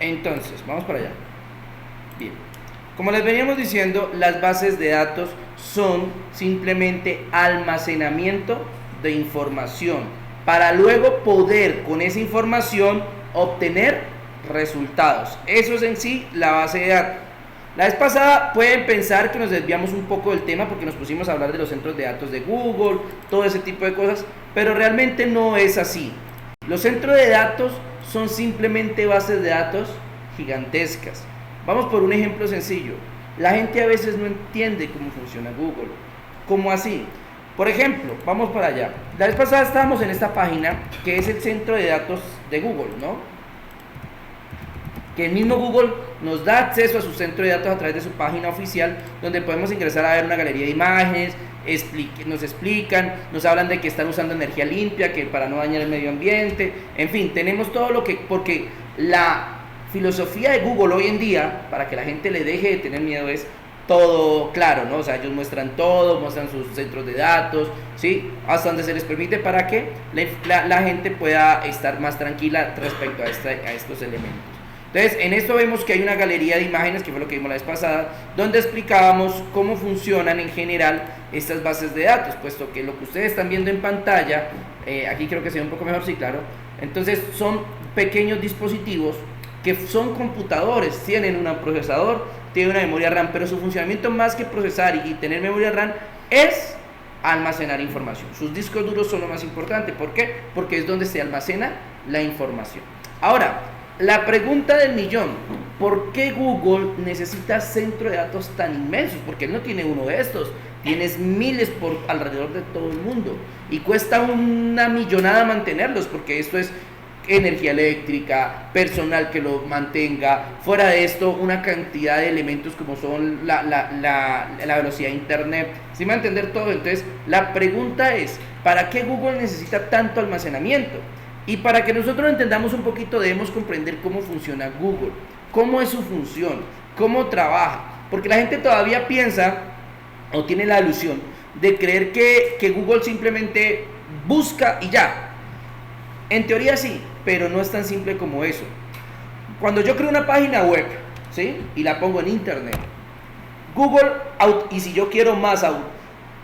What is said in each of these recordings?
Entonces, vamos para allá. Bien. Como les veníamos diciendo, las bases de datos son simplemente almacenamiento de información para luego poder con esa información obtener resultados. Eso es en sí la base de datos. La vez pasada pueden pensar que nos desviamos un poco del tema porque nos pusimos a hablar de los centros de datos de Google, todo ese tipo de cosas, pero realmente no es así. Los centros de datos son simplemente bases de datos gigantescas. Vamos por un ejemplo sencillo. La gente a veces no entiende cómo funciona Google. ¿Cómo así? Por ejemplo, vamos para allá. La vez pasada estábamos en esta página que es el centro de datos de Google, ¿no? Que el mismo Google nos da acceso a su centro de datos a través de su página oficial, donde podemos ingresar a ver una galería de imágenes, nos explican, nos hablan de que están usando energía limpia, que para no dañar el medio ambiente, en fin, tenemos todo lo que, porque la filosofía de Google hoy en día, para que la gente le deje de tener miedo, es todo claro, ¿no? O sea, ellos muestran todo, muestran sus centros de datos, ¿sí? Hasta donde se les permite para que la gente pueda estar más tranquila respecto a estos elementos. Entonces, en esto vemos que hay una galería de imágenes, que fue lo que vimos la vez pasada, donde explicábamos cómo funcionan en general estas bases de datos, puesto que lo que ustedes están viendo en pantalla, aquí creo que se ve un poco mejor, sí, claro. Entonces, son pequeños dispositivos que son computadores, tienen un procesador, tienen una memoria RAM, pero su funcionamiento más que procesar y tener memoria RAM es almacenar información. Sus discos duros son lo más importante. ¿Por qué? Porque es donde se almacena la información. Ahora, la pregunta del millón: ¿por qué Google necesita centro de datos tan inmensos? Porque él no tiene uno de estos, tienes miles por alrededor de todo el mundo y cuesta una millonada mantenerlos, porque esto es energía eléctrica, personal que lo mantenga, fuera de esto una cantidad de elementos como son la velocidad de internet, ¿sí me va a entender todo? Entonces la pregunta es: ¿para qué Google necesita tanto almacenamiento? Y para que nosotros entendamos un poquito, debemos comprender cómo funciona Google, cómo es su función, cómo trabaja, porque la gente todavía piensa o tiene la ilusión de creer que Google simplemente busca y ya. En teoría sí, pero no es tan simple como eso. Cuando yo creo una página web, ¿sí?, y la pongo en internet, Google, y si yo quiero más aún,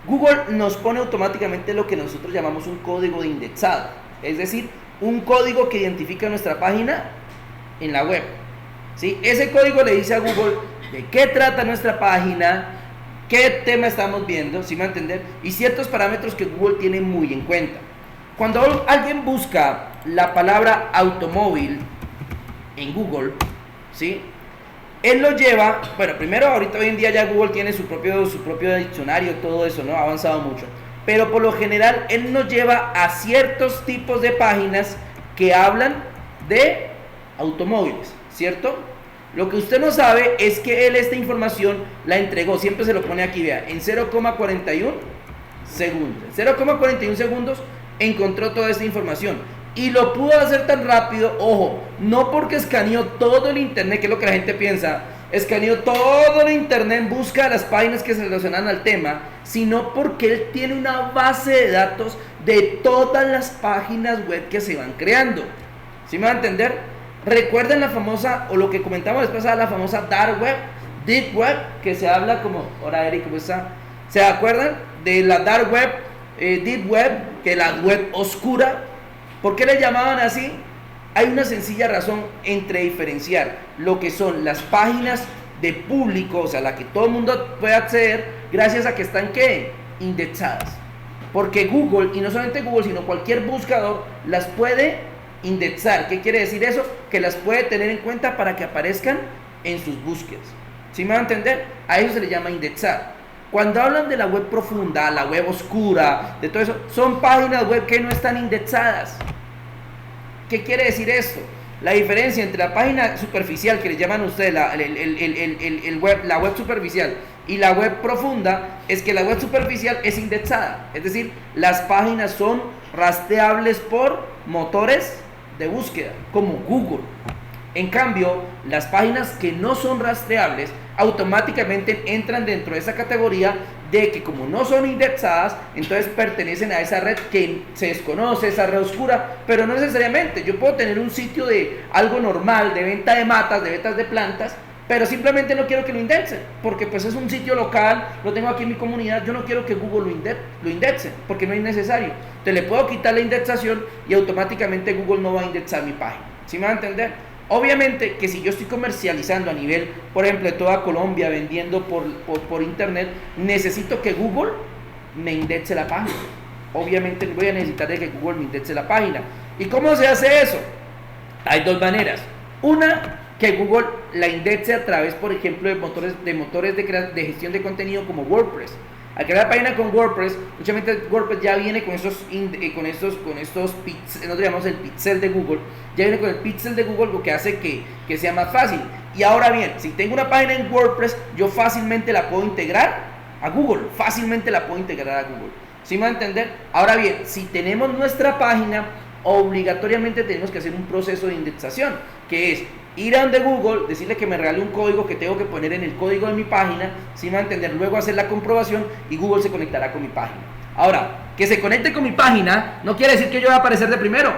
Google nos pone automáticamente lo que nosotros llamamos un código de indexado, es decir, un código que identifica nuestra página en la web, ¿sí? Ese código le dice a Google de qué trata nuestra página, qué tema estamos viendo, ¿sí me va a entender? Y ciertos parámetros que Google tiene muy en cuenta. Cuando alguien busca la palabra automóvil en Google, ¿sí?, él lo lleva, bueno, primero ahorita hoy en día ya Google tiene su propio diccionario, todo eso, ¿no? Ha avanzado mucho. Pero por lo general él nos lleva a ciertos tipos de páginas que hablan de automóviles, ¿cierto? Lo que usted no sabe es que él esta información la entregó, siempre se lo pone aquí, vea, en 0,41 segundos. En 0,41 segundos encontró toda esta información. Y lo pudo hacer tan rápido, ojo, no porque escaneó todo el internet, que es lo que la gente piensa, escaneó todo el internet en busca de las páginas que se relacionan al tema, sino porque él tiene una base de datos de todas las páginas web que se van creando. ¿Sí me va a entender? Recuerden la famosa, o lo que comentamos después, la famosa Dark Web, Deep Web, que se habla como, ahora Eric, ¿cómo está? ¿Se acuerdan de la Dark Web, Deep Web, que es la web oscura? ¿Por qué le llamaban así? Hay una sencilla razón entre diferenciar lo que son las páginas de público, o sea, la que todo el mundo puede acceder, gracias a que están, ¿qué?, indexadas. Porque Google, y no solamente Google, sino cualquier buscador, las puede indexar. ¿Qué quiere decir eso? Que las puede tener en cuenta para que aparezcan en sus búsquedas. ¿Sí me va a entender? A eso se le llama indexar. Cuando hablan de la web profunda, la web oscura, de todo eso, son páginas web que no están indexadas. ¿Qué quiere decir esto? La diferencia entre la página superficial, que le llaman ustedes la web superficial, y la web profunda, es que la web superficial es indexada. Es decir, las páginas son rastreables por motores de búsqueda, como Google. En cambio, las páginas que no son rastreables automáticamente entran dentro de esa categoría de que como no son indexadas, entonces pertenecen a esa red que se desconoce, esa red oscura, pero no necesariamente. Yo puedo tener un sitio de algo normal, de venta de matas, de ventas de plantas, pero simplemente no quiero que lo indexen, porque pues es un sitio local, lo tengo aquí en mi comunidad, yo no quiero que Google lo indexe, porque no es necesario. Entonces le puedo quitar la indexación y automáticamente Google no va a indexar mi página. ¿Sí me va a entender? Obviamente que si yo estoy comercializando a nivel, por ejemplo, de toda Colombia, vendiendo por internet, necesito que Google me indexe la página. Obviamente voy a necesitar de que Google me indexe la página. ¿Y cómo se hace eso? Hay dos maneras. Una, que Google la indexe a través, por ejemplo, de motores de gestión de contenido como WordPress. Al crear la página con WordPress, muchamente WordPress ya viene con estos pixels, nosotros llamamos el pixel de Google, ya viene con el pixel de Google, lo que hace que sea más fácil. Y ahora bien, si tengo una página en WordPress, yo fácilmente la puedo integrar a Google, ¿Sí me va a entender? Ahora bien, si tenemos nuestra página, obligatoriamente tenemos que hacer un proceso de indexación, que es ir a donde Google, decirle que me regale un código que tengo que poner en el código de mi página, ¿sí me va a entender? Luego hacer la comprobación y Google se conectará con mi página. Ahora, que se conecte con mi página no quiere decir que yo voy a aparecer de primero.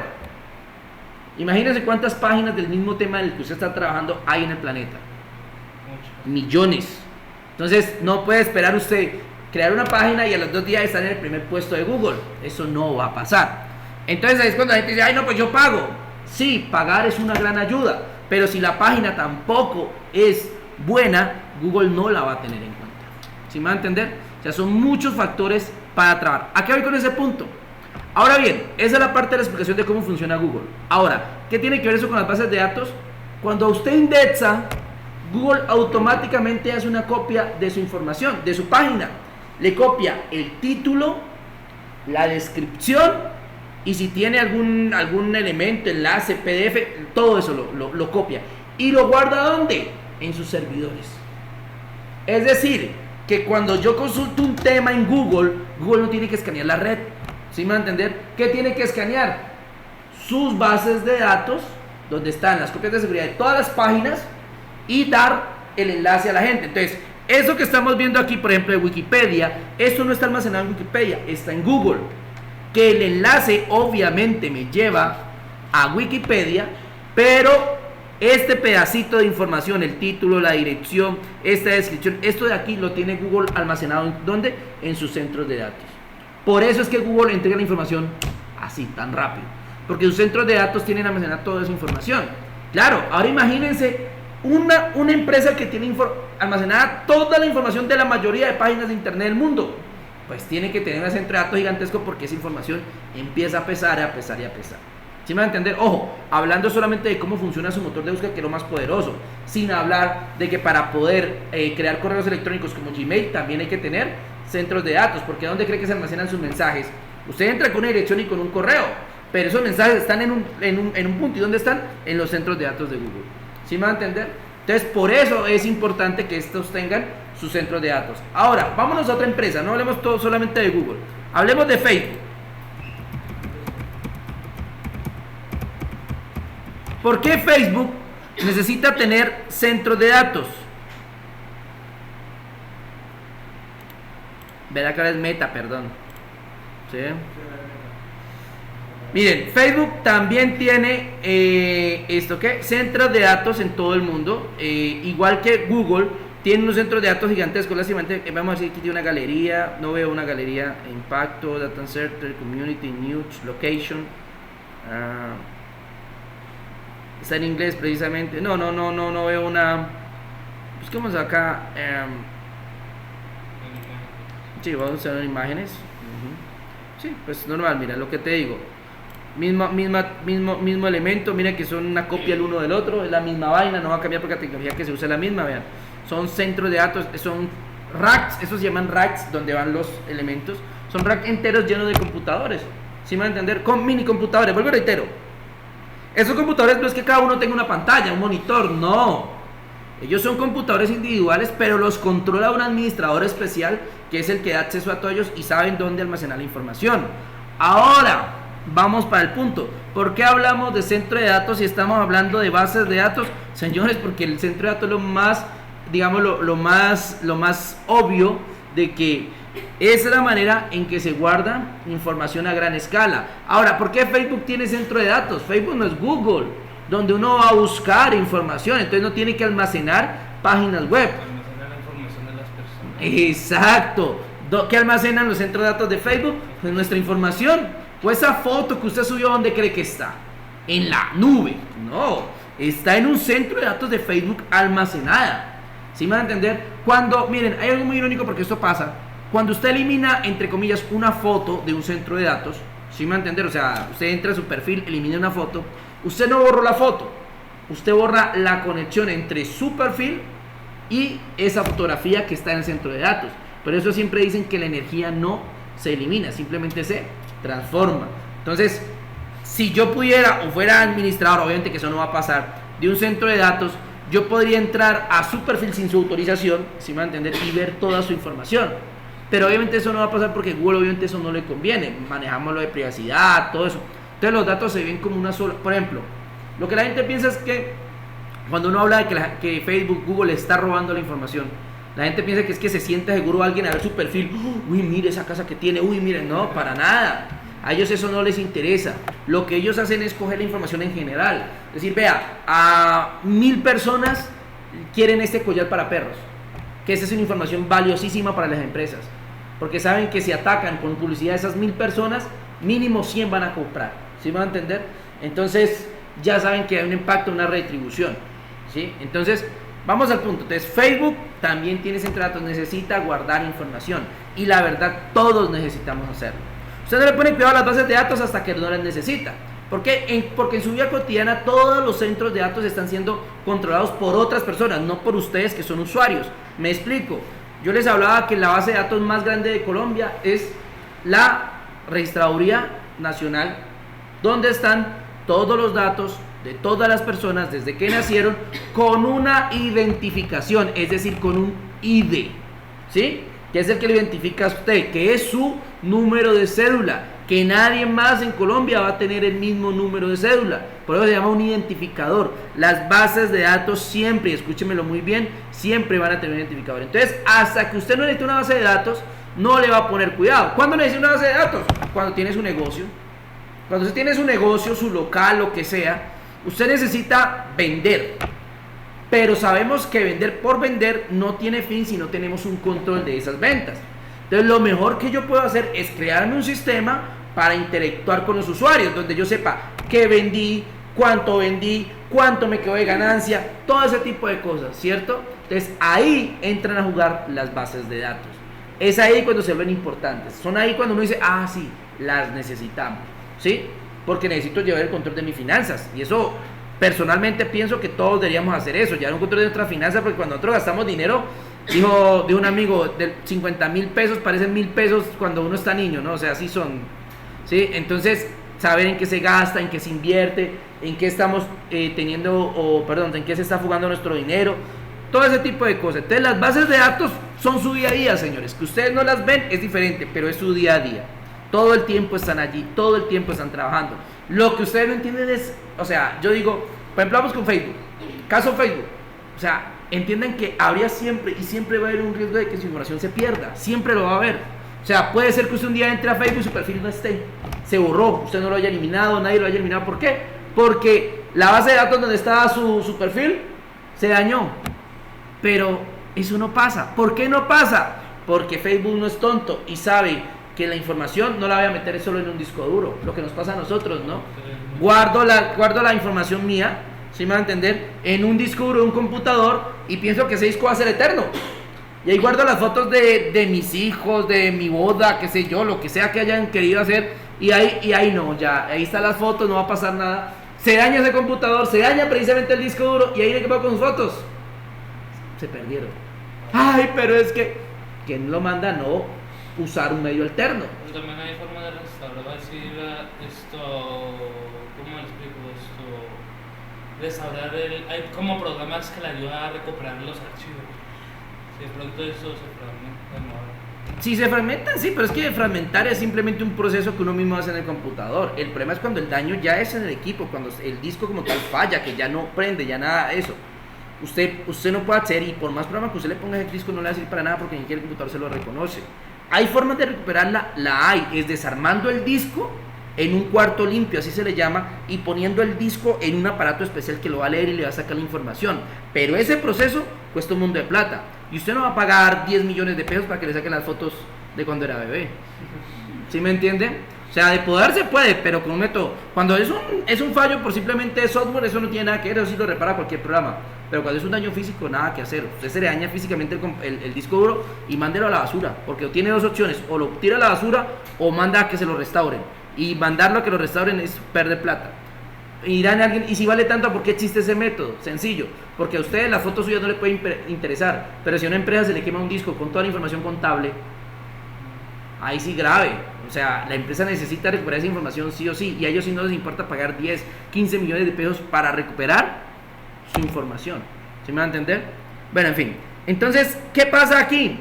Imagínense cuántas páginas del mismo tema del que usted está trabajando hay en el planeta. Millones. Entonces, no puede esperar usted crear una página y a los 2 días estar en el primer puesto de Google. Eso no va a pasar. Entonces, ahí es cuando la gente dice, ay, no, pues yo pago. Sí, pagar es una gran ayuda. Pero si la página tampoco es buena, Google no la va a tener en cuenta. ¿Sí me va a entender? O sea, son muchos factores para trabajar. ¿A qué voy con ese punto? Ahora bien, esa es la parte de la explicación de cómo funciona Google. Ahora, ¿qué tiene que ver eso con las bases de datos? Cuando usted indexa, Google automáticamente hace una copia de su información, de su página. Le copia el título, la descripción, y si tiene algún elemento, enlace, PDF, todo eso lo copia. ¿Y lo guarda dónde? En sus servidores. Es decir, que cuando yo consulto un tema en Google, Google no tiene que escanear la red. ¿Sí me va a entender? ¿Qué tiene que escanear? Sus bases de datos, donde están las copias de seguridad de todas las páginas, y dar el enlace a la gente. Entonces, eso que estamos viendo aquí, por ejemplo, de Wikipedia, esto no está almacenado en Wikipedia, está en Google. Que el enlace obviamente me lleva a Wikipedia, pero este pedacito de información, el título, la dirección, esta descripción, esto de aquí lo tiene Google almacenado, ¿dónde? En sus centros de datos. Por eso es que Google entrega la información así, tan rápido, porque sus centros de datos tienen almacenada toda esa información. Claro, ahora imagínense una empresa que tiene almacenada toda la información de la mayoría de páginas de internet del mundo. Pues tiene que tener un centro de datos gigantesco, porque esa información empieza a pesar, a pesar y a pesar. ¿Sí me va a entender? Ojo, hablando solamente de cómo funciona su motor de búsqueda, que es lo más poderoso, sin hablar de que para poder crear correos electrónicos como Gmail también hay que tener centros de datos, porque ¿dónde cree que se almacenan sus mensajes? Usted entra con una dirección y con un correo, pero esos mensajes están en un punto. ¿Y dónde están? En los centros de datos de Google. ¿Sí me va a entender? Entonces, por eso es importante que estos tengan sus centros de datos. Ahora, vámonos a otra empresa, no hablemos todo solamente de Google, hablemos de Facebook. ¿Por qué Facebook necesita tener centros de datos? Verá que ahora es Meta, perdón. ¿Sí? Miren, Facebook también tiene centros de datos en todo el mundo, igual que Google. Tiene unos centros de datos gigantescos. Vamos a decir que tiene una galería. No veo una galería. Impacto, Data Center, Community, News, Location. Está en inglés precisamente. No veo una. Busquemos acá. Sí, vamos a usar imágenes. Sí, pues normal, mira lo que te digo. Mismo elemento. Mira que son una copia el uno del otro. Es la misma vaina. No va a cambiar porque la tecnología que se usa es la misma. Vean. Son centros de datos, son racks, esos se llaman racks, donde van los elementos. Son racks enteros llenos de computadores. ¿Sí me van a entender? Con mini computadores, vuelvo y reitero. Esos computadores no es que cada uno tenga una pantalla, un monitor, no. Ellos son computadores individuales, pero los controla un administrador especial, que es el que da acceso a todos ellos y saben dónde almacenar la información. Ahora, vamos para el punto. ¿Por qué hablamos de centro de datos si estamos hablando de bases de datos? Señores, porque el centro de datos es lo más, digamos, lo más obvio de que Esa es la manera en que se guarda información a gran escala. Ahora, ¿por qué Facebook tiene centro de datos? Facebook no es Google, donde uno va a buscar información, entonces no tiene que almacenar páginas web. Almacenar la información de las personas. Exacto. ¿Qué almacenan los centros de datos de Facebook? Pues nuestra información. Pues esa foto que usted subió, ¿dónde cree que está? En la nube. No, está en un centro de datos de Facebook almacenada. ¿Sí me van a entender? Cuando, miren, hay algo muy irónico porque esto pasa. Cuando usted elimina, entre comillas, una foto de un centro de datos, ¿sí me va a entender? O sea, usted entra a su perfil, elimina una foto, usted no borró la foto, usted borra la conexión entre su perfil y esa fotografía que está en el centro de datos. Por eso siempre dicen que la energía no se elimina, simplemente se transforma. Entonces, si yo pudiera o fuera administrador, obviamente que eso no va a pasar, de un centro de datos, yo podría entrar a su perfil sin su autorización, ¿sí me va a entender? Y ver toda su información. Pero obviamente eso no va a pasar porque Google obviamente eso no le conviene. Manejamos lo de privacidad, todo eso. Entonces los datos se ven como una sola. Por ejemplo, lo que la gente piensa es que cuando uno habla de que Facebook, Google está robando la información, la gente piensa que es que se siente seguro alguien a ver su perfil. Uy, mire esa casa que tiene. Uy, mire, no, para nada. A ellos eso no les interesa. Lo que ellos hacen es coger la información en general. Es decir, vea, a 1000 personas quieren este collar para perros. Que esa es una información valiosísima para las empresas. Porque saben que si atacan con publicidad a esas 1000 personas, mínimo 100 van a comprar. ¿Sí me van a entender? Entonces, ya saben que hay un impacto, una retribución. ¿Sí? Entonces, vamos al punto. Entonces, Facebook también tiene centro de datos, necesita guardar información. Y la verdad, todos necesitamos hacerlo. Usted no le pone cuidado a las bases de datos hasta que no las necesita. ¿Por qué? Porque en su vida cotidiana todos los centros de datos están siendo controlados por otras personas, no por ustedes que son usuarios. Me explico. Yo les hablaba que la base de datos más grande de Colombia es la Registraduría Nacional, donde están todos los datos de todas las personas desde que nacieron con una identificación, es decir, con un ID, ¿sí? Que es el que lo identifica a usted, que es su número de cédula, que nadie más en Colombia va a tener el mismo número de cédula, por eso se llama un identificador. Las bases de datos siempre, y escúchemelo muy bien, siempre van a tener un identificador. Entonces, hasta que usted no necesite una base de datos, no le va a poner cuidado. ¿Cuándo necesita una base de datos? Cuando tiene su negocio. Cuando usted tiene su negocio, su local, lo que sea, usted necesita vender. Pero sabemos que vender por vender no tiene fin si no tenemos un control de esas ventas. Entonces lo mejor que yo puedo hacer es crearme un sistema para interactuar con los usuarios, donde yo sepa qué vendí, cuánto me quedó de ganancia, todo ese tipo de cosas, ¿cierto? Entonces ahí entran a jugar las bases de datos. Es ahí cuando se ven importantes. Son ahí cuando uno dice, ah, sí, las necesitamos, ¿sí? Porque necesito llevar el control de mis finanzas. Y eso, personalmente pienso que todos deberíamos hacer eso, llevar un control de nuestras finanzas, porque cuando nosotros gastamos dinero, dijo de un amigo, de 50,000 pesos parecen 1,000 pesos cuando uno está niño, ¿no? O sea, así son, ¿sí? Entonces, saber en qué se gasta, en qué se invierte, en qué estamos en qué se está fugando nuestro dinero, todo ese tipo de cosas. Entonces, las bases de datos son su día a día, señores. Que ustedes no las ven es diferente, pero es su día a día. Todo el tiempo están allí, todo el tiempo están trabajando. Lo que ustedes no entienden es, o sea, yo digo, por ejemplo, vamos con Facebook, caso Facebook, o sea, entiendan que habría siempre y siempre va a haber un riesgo de que su información se pierda, siempre lo va a haber. O sea, puede ser que usted un día entre a Facebook y su perfil no esté, se borró, usted no lo haya eliminado, nadie lo haya eliminado. ¿Por qué? Porque la base de datos donde estaba su perfil se dañó. Pero eso no pasa. ¿Por qué no pasa? Porque Facebook no es tonto y sabe que la información no la voy a meter solo en un disco duro, lo que nos pasa a nosotros, ¿no? Guardo la información mía, ¿sí me va a entender? En un disco duro, un computador, y pienso que ese disco va a ser eterno. Y ahí guardo las fotos de mis hijos, de mi boda, qué sé yo, lo que sea que hayan querido hacer, y ahí no, ya, ahí están las fotos, no va a pasar nada. Se daña ese computador, se daña precisamente el disco duro, y ahí ¿qué pasa con sus fotos? Se perdieron. Ay, pero es que, ¿quién lo manda? No usar un medio alterno. Pero también hay forma de restaurar, ¿cómo le explico esto? Restaurar hay como programas que le ayudan a recuperar los archivos. Si de pronto eso se fragmenta, no. Si se fragmentan, sí, pero es que fragmentar es simplemente un proceso que uno mismo hace en el computador. El problema es cuando el daño ya es en el equipo, cuando el disco como tal falla, que ya no prende, ya nada de eso. Usted no puede hacer, y por más programa que usted le ponga ese disco no le va a servir para nada porque ni siquiera el computador se lo reconoce. ¿Hay formas de recuperarla? La hay, es desarmando el disco en un cuarto limpio, así se le llama, y poniendo el disco en un aparato especial que lo va a leer y le va a sacar la información. Pero ese proceso cuesta un mundo de plata. Y usted no va a pagar 10 millones de pesos para que le saquen las fotos de cuando era bebé. ¿Sí me entienden? O sea, de poder se puede, pero con un método. Cuando es un fallo por simplemente software, eso no tiene nada que ver, eso sí lo repara cualquier programa. Pero cuando es un daño físico, nada que hacer. Usted se le daña físicamente el disco duro y mándelo a la basura, porque tiene dos opciones: o lo tira a la basura o manda a que se lo restauren. Y mandarlo a que lo restauren es perder plata. Y dirán a alguien, ¿y si vale tanto, por qué existe ese método? Sencillo, porque a ustedes la foto suya no le puede interesar, pero si a una empresa se le quema un disco con toda la información contable, ahí sí grave. O sea, la empresa necesita recuperar esa información sí o sí, y a ellos sí no les importa pagar 10, 15 millones de pesos para recuperar su información. ¿Sí me va a entender? Bueno, en fin. Entonces, ¿qué pasa aquí?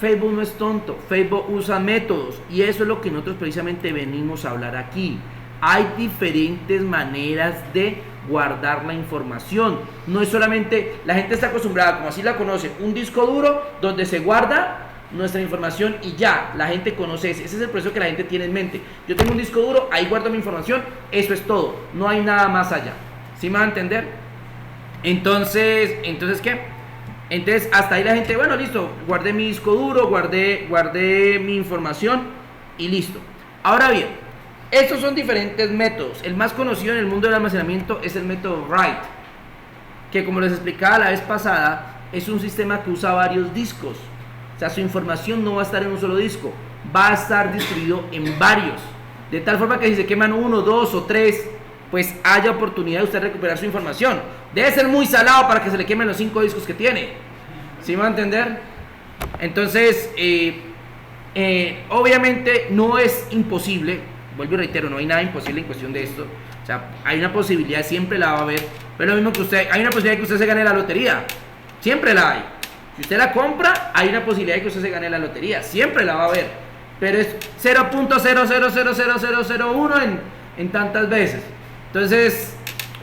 Facebook no es tonto, Facebook usa métodos, y eso es lo que nosotros precisamente venimos a hablar aquí. Hay diferentes maneras de guardar la información. No es solamente, la gente está acostumbrada, como así la conocen, un disco duro donde se guarda nuestra información y ya, la gente conoce ese es el proceso que la gente tiene en mente. Yo tengo un disco duro, ahí guardo mi información, eso es todo, no hay nada más allá. ¿Sí me va a entender? Entonces ¿qué? Entonces hasta ahí la gente, bueno, listo, guardé mi disco duro, guardé mi información y listo. Ahora bien, estos son diferentes métodos. El más conocido en el mundo del almacenamiento es el método RAID, que, como les explicaba la vez pasada, es un sistema que usa varios discos. O sea, su información no va a estar en un solo disco, va a estar distribuido en varios, de tal forma que si se queman 1, 2 o 3, pues haya oportunidad de usted recuperar su información. Debe ser muy salado para que se le quemen los 5 discos que tiene. ¿Sí me va a entender? Entonces, obviamente no es imposible, vuelvo y reitero, no hay nada imposible en cuestión de esto. O sea, hay una posibilidad, siempre la va a haber, pero lo mismo que usted, hay una posibilidad de que usted se gane la lotería, siempre la hay. Si usted la compra, hay una posibilidad de que usted se gane la lotería, siempre la va a haber, pero es 0.000001 en tantas veces. Entonces,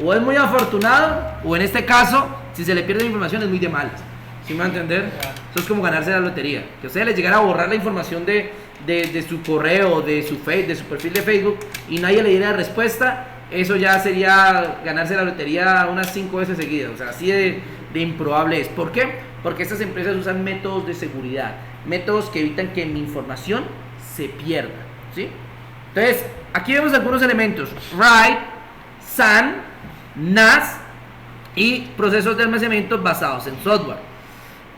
o es muy afortunado, o en este caso, si se le pierde la información, es muy de malas. ¿Sí me va a entender? Eso es como ganarse la lotería. Que a usted le llegara a borrar la información de su correo, de su perfil de Facebook, y nadie le diera respuesta, eso ya sería ganarse la lotería unas 5 veces seguidas. O sea, así de improbable es. ¿Por qué? Porque estas empresas usan métodos de seguridad, métodos que evitan que mi información se pierda, ¿sí? Entonces, aquí vemos algunos elementos: RAID, SAN, NAS y procesos de almacenamiento basados en software.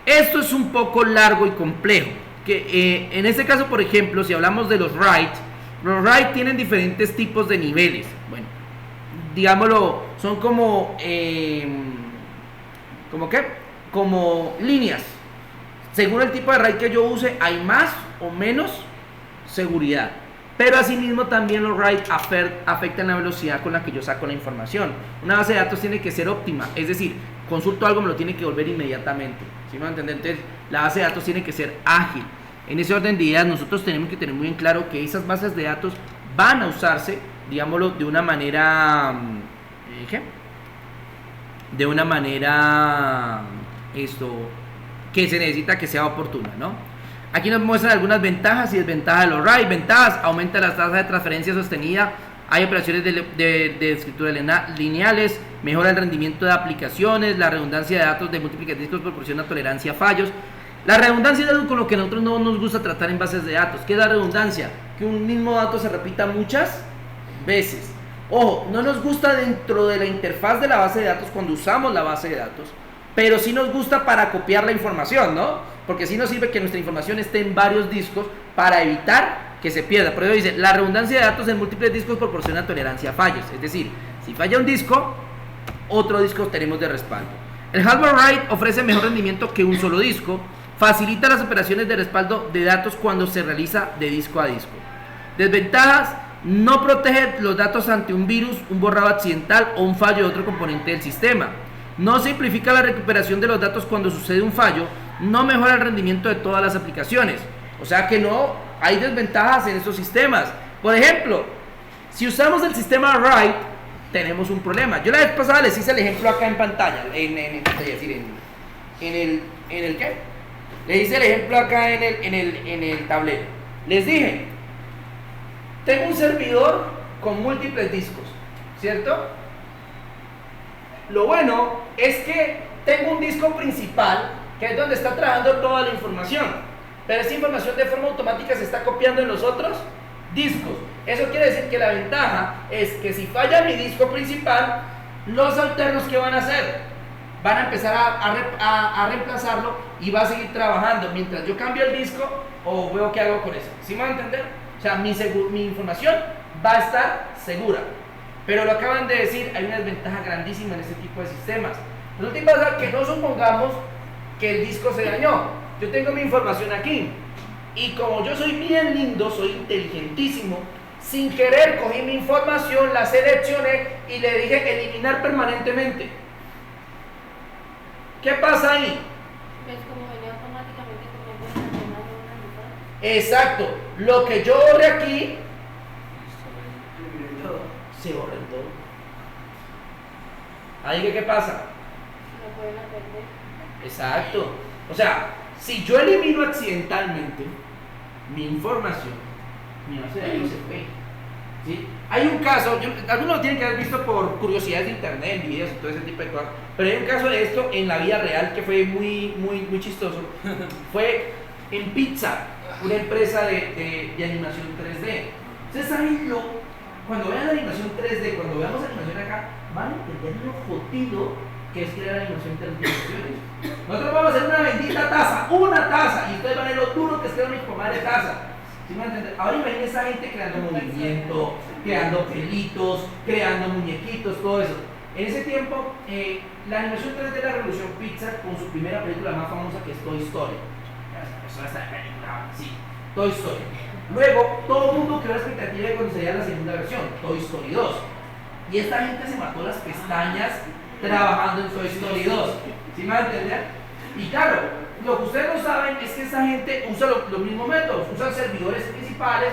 Esto es un poco largo y complejo, que en este caso, por ejemplo, si hablamos de los RAID tienen diferentes tipos de niveles. Bueno, digámoslo, son como como líneas. Según el tipo de RAID que yo use, hay más o menos seguridad. Pero asimismo también los RAID afectan la velocidad con la que yo saco la información. Una base de datos tiene que ser óptima, es decir, consulto algo, me lo tiene que devolver inmediatamente. ¿Sí me van a entender? Entonces, la base de datos tiene que ser ágil. En ese orden de ideas, nosotros tenemos que tener muy en claro que esas bases de datos van a usarse, digámoslo, de una manera que se necesita que sea oportuna, ¿no? Aquí nos muestran algunas ventajas y desventajas de los RAID. Ventajas: aumenta la tasa de transferencia sostenida, hay operaciones de escritura lineales, mejora el rendimiento de aplicaciones, la redundancia de datos de múltiples discos proporciona tolerancia a fallos. La redundancia es algo con lo que a nosotros no nos gusta tratar en bases de datos. ¿Qué es la redundancia? Que un mismo dato se repita muchas veces. Ojo, no nos gusta dentro de la interfaz de la base de datos cuando usamos la base de datos, pero sí nos gusta para copiar la información, ¿no? Porque sí nos sirve que nuestra información esté en varios discos para evitar que se pierda. Por eso dice, la redundancia de datos en múltiples discos proporciona tolerancia a fallos. Es decir, si falla un disco, otro disco tenemos de respaldo. El hardware RAID ofrece mejor rendimiento que un solo disco, facilita las operaciones de respaldo de datos cuando se realiza de disco a disco. Desventajas: no protege los datos ante un virus, un borrado accidental o un fallo de otro componente del sistema. No simplifica la recuperación de los datos cuando sucede un fallo, no mejora el rendimiento de todas las aplicaciones. O sea que no hay desventajas en estos sistemas. Por ejemplo, si usamos el sistema RAID, tenemos un problema. Yo la vez pasada les hice el ejemplo acá en pantalla, en el ¿qué? Le hice el ejemplo acá en el tablero. Les dije, tengo un servidor con múltiples discos, ¿cierto? Lo bueno es que tengo un disco principal, que es donde está trabajando toda la información, pero esa información de forma automática se está copiando en los otros discos. Eso quiere decir que la ventaja es que si falla mi disco principal, los alternos, ¿qué van a hacer? Van a empezar a reemplazarlo y va a seguir trabajando mientras yo cambio el disco o veo qué hago con eso. ¿Sí me van a entender? O sea, mi información va a estar segura. Pero lo acaban de decir, hay una desventaja grandísima en este tipo de sistemas. Resulta y pasa que no supongamos que el disco se dañó. Yo tengo mi información aquí y como yo soy bien lindo, soy inteligentísimo, sin querer cogí mi información, la seleccioné y le dije eliminar permanentemente. ¿Qué pasa ahí? Pues como venía automáticamente con el tema de una. Exacto. Lo que yo borré aquí se borra en todo. Ahí ¿qué pasa? Lo pueden aprender. Exacto. O sea, si yo elimino accidentalmente mi información, mi base de datos se fue. ¿Sí? Hay un caso, algunos lo tienen que haber visto por curiosidades de internet, en videos y todo ese tipo de cosas, pero hay un caso de esto en la vida real que fue muy chistoso. Fue en Pixar, una empresa de animación 3D. Ustedes saben cuando vean la animación 3D, cuando veamos animación acá, van a entender lo jodido que es crear animación 3D. Nosotros vamos a hacer una bendita taza, y ustedes van a ver lo duro que es crear una hipomadre taza. ¿Sí me entienden? Ahora imagínense esa gente creando movimiento, creando pelitos, creando muñequitos, todo eso. En ese tiempo, la animación 3D la revolución Pixar con su primera película más famosa, que es Toy Story. Eso está película, sí, Toy Story. Luego, todo el mundo creó la expectativa de cuando sería la segunda versión, Toy Story 2. Y esta gente se mató las pestañas trabajando en Toy Story 2. ¿Sí me van a entender? Y claro, lo que ustedes no saben es que esta gente usa los mismos métodos, usa servidores principales,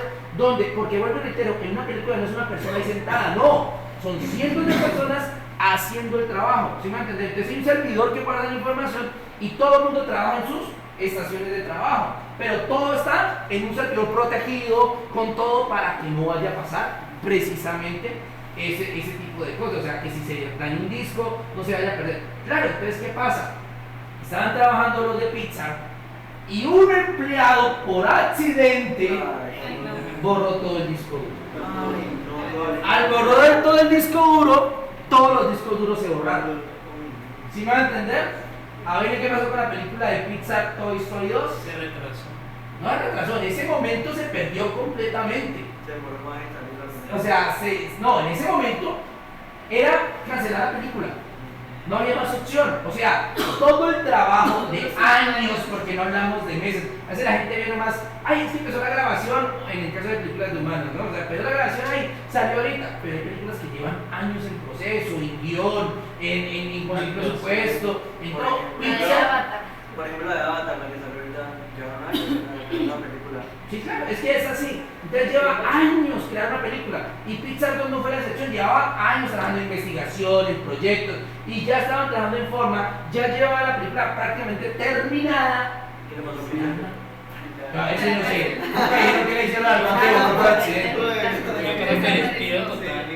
porque vuelvo y reitero, en una película no es una persona ahí sentada, no, son cientos de personas haciendo el trabajo. ¿Sí me van a entender? Entonces hay un servidor que guarda la información y todo el mundo trabaja en sus estaciones de trabajo, pero todo está en un servidor protegido, con todo para que no vaya a pasar precisamente ese tipo de cosas. O sea, que si se daña un disco, no se vaya a perder. Claro, entonces, ¿qué pasa? Estaban trabajando los de Pixar y un empleado por accidente borró todo el disco duro. Al borrar todo el disco duro, todos los discos duros se borraron. ¿Sí me van a entender? A ver qué pasó con la película de Pixar Toy Story 2. Se retrasó. No se retrasó, en ese momento se perdió completamente. O sea, en ese momento era cancelar la película. No había más opción. O sea, todo el trabajo de años, porque no hablamos de meses. A veces la gente ve nomás, ay, es que empezó la grabación, en el caso de películas de humanos, ¿no? O sea, empezó la grabación ahí, salió ahorita. Pero hay películas que llevan años en proceso, en guión, en conseguir presupuesto, en todo. Por ejemplo, la de Avatar, la que salió ahorita, llevan años en una película. Sí, claro, es que es así. Entonces lleva años crear una película. Y Pixar no fue la excepción, llevaba años trabajando en investigación, en proyectos, y ya estaban trabajando en forma, ya llevaba la película prácticamente terminada. ¿Qué le pasó? No, ese no sé. Imagino que le hicieron algo que por accidente. Yo creo que despido total.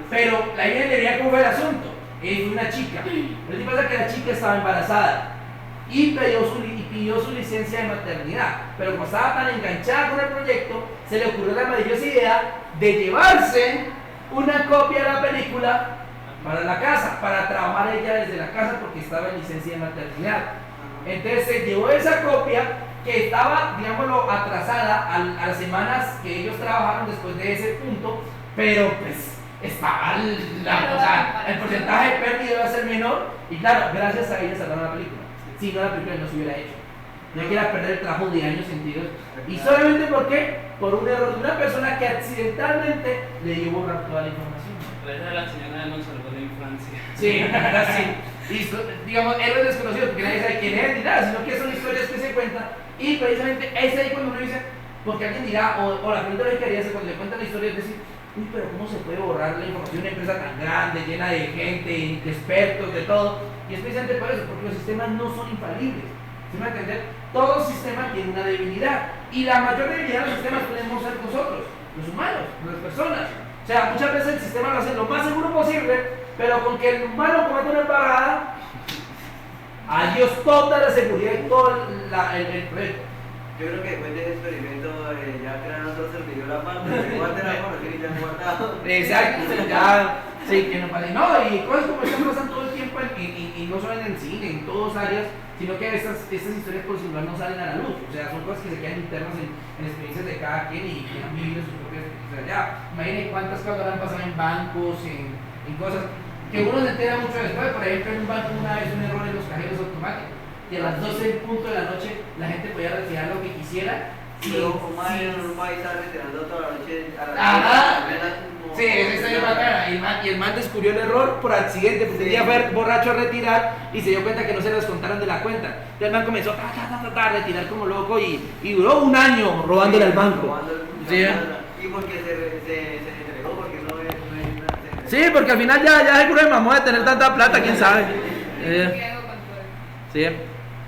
Pero la ingeniería, ¿cómo fue el asunto? Fue una chica. Lo que pasa es que la chica estaba embarazada y pidió su licencia de maternidad, pero como estaba tan enganchada con el proyecto, se le ocurrió la maravillosa idea de llevarse una copia de la película para la casa, para trabajar ella desde la casa porque estaba en licencia de maternidad. Entonces se llevó esa copia que estaba, digámoslo, atrasada a las semanas que ellos trabajaron después de ese punto, pero pues estaba el porcentaje de pérdida iba a ser menor y claro, gracias a ella salvaron la película. Si no, la película no se hubiera hecho. No quiera perder el trabajo de años sentidos. Y solamente por un error de una persona que accidentalmente le dio borrar toda la información. Gracias a la señora nos salvó la infancia. Sí, sí. Y digamos, héroes desconocidos, porque nadie sabe quién es ni nada, sino que son historias que se cuentan. Y precisamente es ahí cuando uno dice, porque alguien dirá, o la pregunta que quería hacer cuando le cuentan la historia es decir, uy, pero ¿cómo se puede borrar la información de una empresa tan grande, llena de gente, de expertos, de todo? Y es precisamente por eso, porque los sistemas no son infalibles. ¿Sí me va a entender? Todo sistema tiene una debilidad. Y la mayor debilidad de los sistemas podemos ser nosotros, los humanos, las personas. O sea, muchas veces el sistema lo hace lo más seguro posible, pero con que el humano cometa una embarrada, adiós toda la seguridad y todo el proyecto. Yo creo que después de ese experimento ya crearon otro servidor aparte, igual te la información y ya han guardado. Exacto, ya, sí, que no pasa. No, y cosas como estas pasan todo el tiempo y no solo en el cine, en todas áreas, sino que estas historias por celular no salen a la luz. O sea, son cosas que se quedan internas en experiencias de cada quien y que han vivido sus propias experiencias. Ya, imaginen cuántas cosas han pasado en bancos, en cosas que uno se entera mucho después. Por ejemplo, en un banco una vez un error en los cajeros automáticos. Y a las 12 en punto de la noche la gente podía retirar lo que quisiera. Pero como hay un país está retirando toda la noche a la Ajá. como- Sí, esa historia es bacana. Y el man descubrió el error por accidente, porque Sí. quería fue borracho a retirar y se dio cuenta que no se lo descontaron de la cuenta. Entonces el man comenzó a retirar como loco y duró un año robándole al banco. Robando el- Sí. Y porque se entregó, porque no es nada. Sí, porque al final ya seguro de mamó de tener tanta plata, quién sabe. ¿Qué hago con todo? Sí.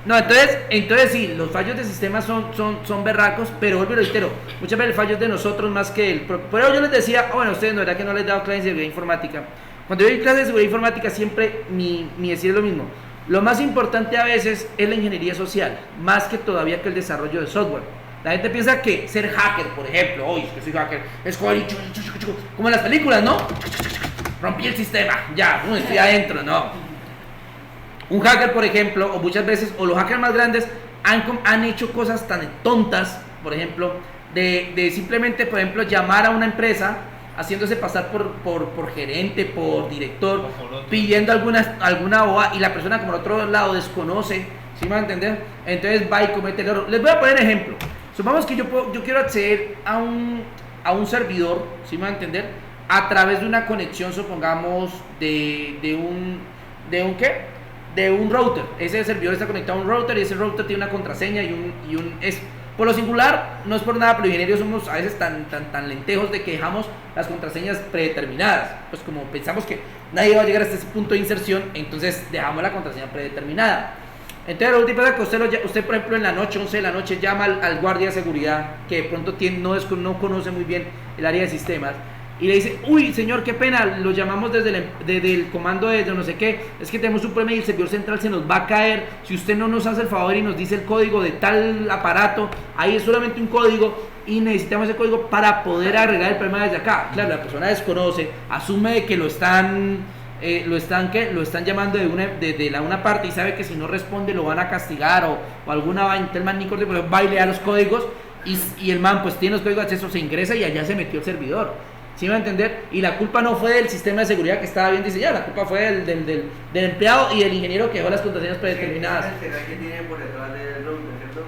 No, entonces sí, los fallos de sistema son berracos, pero vuelvo y reitero, muchas veces el fallo es de nosotros más que el propio. Pero yo les decía, bueno, ustedes no, verdad que no les he dado clases de seguridad informática. Cuando yo doy clases de seguridad informática siempre mi decir es lo mismo. Lo más importante a veces es la ingeniería social, más que todavía que el desarrollo de software. La gente piensa que ser hacker, por ejemplo, oye, es que soy hacker, es como en las películas, ¿no? Rompí el sistema, ya, estoy adentro, no. Un hacker, por ejemplo, o muchas veces, o los hackers más grandes han hecho cosas tan tontas, por ejemplo, de simplemente, por ejemplo, llamar a una empresa haciéndose pasar por gerente, por director, O por otro. pidiendo alguna OA y la persona como al otro lado desconoce, ¿sí me van a entender? Entonces va y comete el error. Les voy a poner ejemplo. Supongamos que yo quiero acceder a un servidor, ¿sí me van a entender? A través de una conexión, supongamos, de un ¿qué? De un router. Ese servidor está conectado a un router y ese router tiene una contraseña por lo singular, no es por nada, pero los ingenieros somos a veces tan lentejos de que dejamos las contraseñas predeterminadas. Pues como pensamos que nadie va a llegar hasta ese punto de inserción, entonces dejamos la contraseña predeterminada. Entonces lo último es que usted, por ejemplo, en la noche, 11 de la noche, llama al guardia de seguridad que de pronto no conoce muy bien el área de sistemas y le dice, uy, señor, qué pena, lo llamamos desde el comando de no sé qué, es que tenemos un problema y el servidor central se nos va a caer, si usted no nos hace el favor y nos dice el código de tal aparato, ahí es solamente un código y necesitamos ese código para poder arreglar el problema desde acá. Claro, la persona desconoce, asume de que lo están llamando de una parte y sabe que si no responde lo van a castigar o alguna vaina, el man ni corte, pero va y le da los códigos y el man pues tiene los códigos de acceso, se ingresa y allá se metió el servidor. ¿Sí me va a entender? Y la culpa no fue del sistema de seguridad que estaba bien diseñado, la culpa fue del empleado y del ingeniero que dejó las contraseñas predeterminadas. ¿Será que tiene por detrás del router, cierto?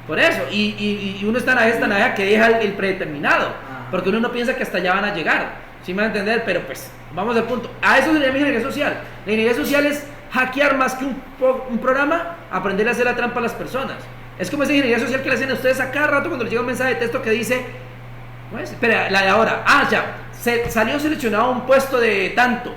Por eso, y uno está en esta que deja el predeterminado, porque uno no piensa que hasta allá van a llegar. ¿Sí me va a entender? Pero pues, vamos al punto. A eso se le llama ingeniería social. La ingeniería social es hackear más que un programa, aprender a hacer la trampa a las personas. Es como esa ingeniería social que le hacen a ustedes a cada rato cuando les llega un mensaje de texto que dice, pues, espera, la de ahora, ya, salió seleccionado un puesto de tanto,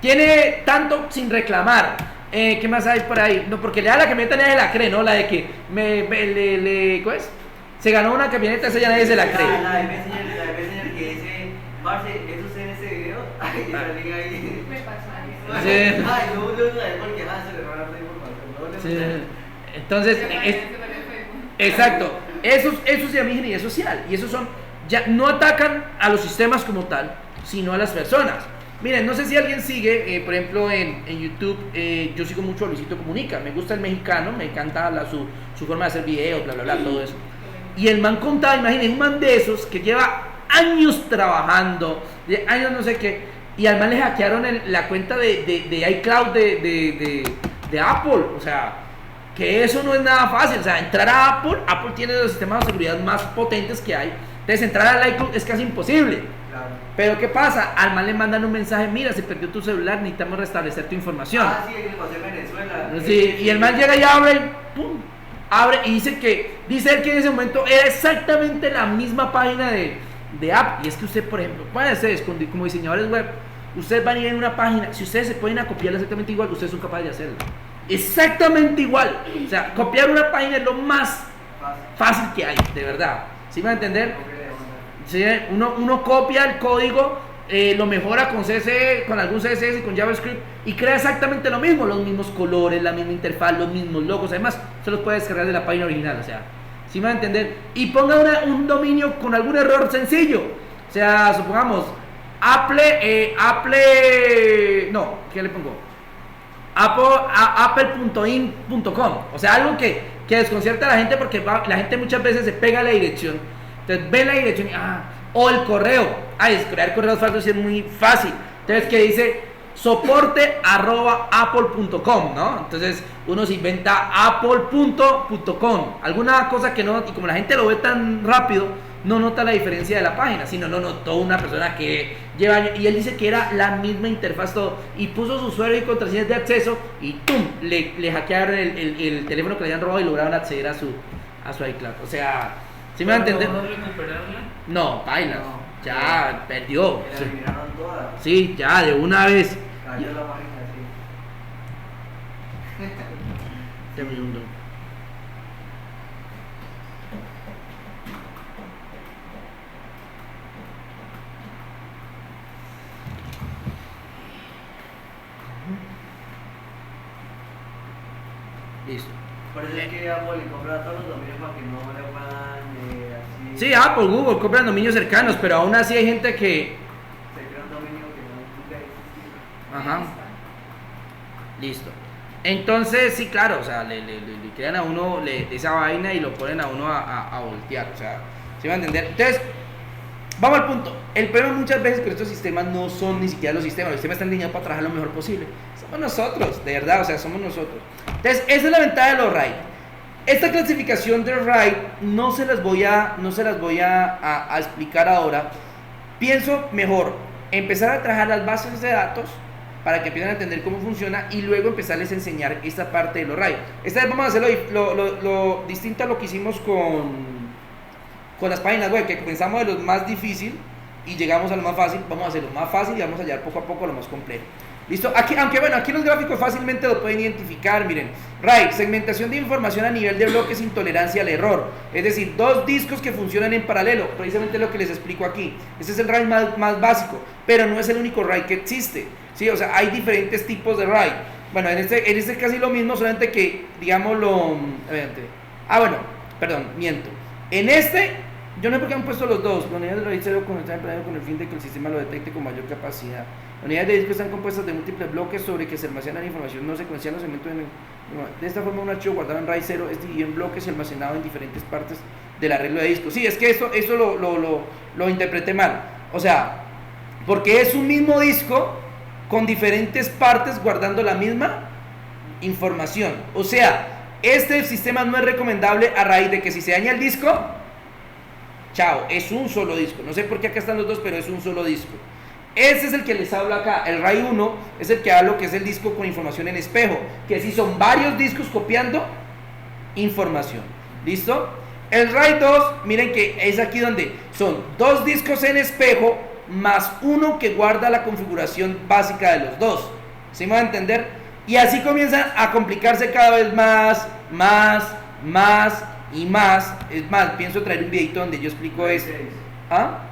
tiene tanto sin reclamar. ¿Qué más hay por ahí? No, porque le da la camioneta nadie la cree, ¿no? La de que ¿cómo es? Se ganó una camioneta, esa ya nadie se la cree. La de Messenger que dice, parce, ¿es usted en ese video? Ay, que salí ahí. Me pasa eso. Sí. Ay, no, porque se le van a dar información. Sí. Entonces, Yo también, eso también en Facebook. exacto, eso se llama ingeniería social y esos ya no atacan a los sistemas como tal, sino a las personas. Miren, no sé si alguien sigue, por ejemplo, en YouTube, yo sigo mucho a Luisito Comunica, me gusta el mexicano, me encanta su forma de hacer videos, bla, bla, bla, todo eso. Y el man contaba, imaginen, un man de esos que lleva años trabajando, de años no sé qué, y al man le hackearon la cuenta de iCloud de Apple, o sea, que eso no es nada fácil, o sea, entrar a Apple tiene los sistemas de seguridad más potentes que hay, entonces entrar al iCloud es casi imposible. Claro. Pero ¿qué pasa? Al man le mandan un mensaje, mira, se perdió tu celular, necesitamos restablecer tu información. Ah, sí, el paseo en Venezuela. Sí, y el man llega y abre, pum, abre y dice él que en ese momento era exactamente la misma página de app. Y es que usted, por ejemplo, pueden ustedes como diseñadores web, ustedes van a ir en una página, si ustedes se pueden a copiarla exactamente igual, ustedes son capaces de hacerlo. Exactamente igual. O sea, copiar una página es lo más fácil que hay, de verdad. ¿Sí me va a entender? Sí, uno copia el código, lo mejora con CSS, con algún CSS y con JavaScript y crea exactamente lo mismo, los mismos colores, la misma interfaz, los mismos logos. Además, se los puede descargar de la página original. O sea, ¿sí me va a entender? Y ponga un dominio con algún error sencillo. O sea, supongamos ¿qué le pongo? Apple.in.com. O sea, algo que desconcierta a la gente porque la gente muchas veces se pega a la dirección. Entonces ve la dirección y, o el correo. Crear correos falsos es muy fácil. Entonces, que dice soporte@apple.com, ¿no? Entonces, uno se inventa apple.com. Alguna cosa que no, y como la gente lo ve tan rápido, no nota la diferencia de la página, sino lo notó una persona que lleva años, y él dice que era la misma interfaz todo, y puso su usuario y contraseñas de acceso, y ¡tum! Le hackearon el teléfono que le habían robado y lograron acceder a su iCloud. O sea, ¿sí me va a entender? ¿No recuperarla? No, bailas, No. ya perdió. La eliminaron todas. Sí, ya, de una vez. Cayó la página así. Deme un segundo. Listo. Por eso es que Apple le compra todos los dominios para que no le puedan así. Sí, Apple, Google compran dominios cercanos, pero aún así hay gente que... Se crea un dominio que no nunca existió. Ajá. Listo. Entonces, sí, claro, o sea, le crean a uno esa vaina y lo ponen a uno a voltear, o sea, ¿se va a entender? Entonces, vamos al punto. El problema muchas veces con estos sistemas no son ni siquiera los sistemas están diseñados para trabajar lo mejor posible. Somos nosotros, de verdad, o sea, somos nosotros. Entonces, esa es la ventaja de los RAID. Esta clasificación de RAID no se las voy a explicar ahora. Pienso mejor empezar a trabajar las bases de datos para que empiecen a entender cómo funciona y luego empezarles a enseñar esta parte de los RAID. Esta vez vamos a hacerlo lo distinto a lo que hicimos con las páginas web, que comenzamos de lo más difícil y llegamos a lo más fácil. Vamos a hacer lo más fácil y vamos a llegar poco a poco a lo más complejo. ¿Listo? Aquí, aunque bueno, aquí los gráficos fácilmente lo pueden identificar. Miren, RAID, segmentación de información a nivel de bloques sin tolerancia al error. Es decir, dos discos que funcionan en paralelo, precisamente lo que les explico aquí. Este es el RAID más básico, pero no es el único RAID que existe. ¿Sí? O sea, hay diferentes tipos de RAID. Bueno, en este casi lo mismo, solamente que, digámoslo... miento. En este, yo no sé por qué han puesto los dos. Las unidades de RAID 0 están empleadas con el fin de que el sistema lo detecte con mayor capacidad. Las unidades de disco están compuestas de múltiples bloques sobre que se almacena la información no secuencial. De esta forma, un archivo guardado en RAID 0 es dividido en bloques y almacenado en diferentes partes del arreglo de disco. Sí, es que eso lo interpreté mal. O sea, porque es un mismo disco con diferentes partes guardando la misma información. O sea, este sistema no es recomendable a raíz de que si se daña el disco, chao, es un solo disco. No sé por qué acá están los dos, pero es un solo disco. Ese es el que les hablo acá. El RAID 1 es el que hablo, que es el disco con información en espejo, que sí son varios discos copiando información. ¿Listo? El RAID 2, miren que es aquí donde son dos discos en espejo más uno que guarda la configuración básica de los dos. ¿Sí me va a entender? Y así comienzan a complicarse cada vez más y más. Es más, pienso traer un videito donde yo explico esto. ¿Ah?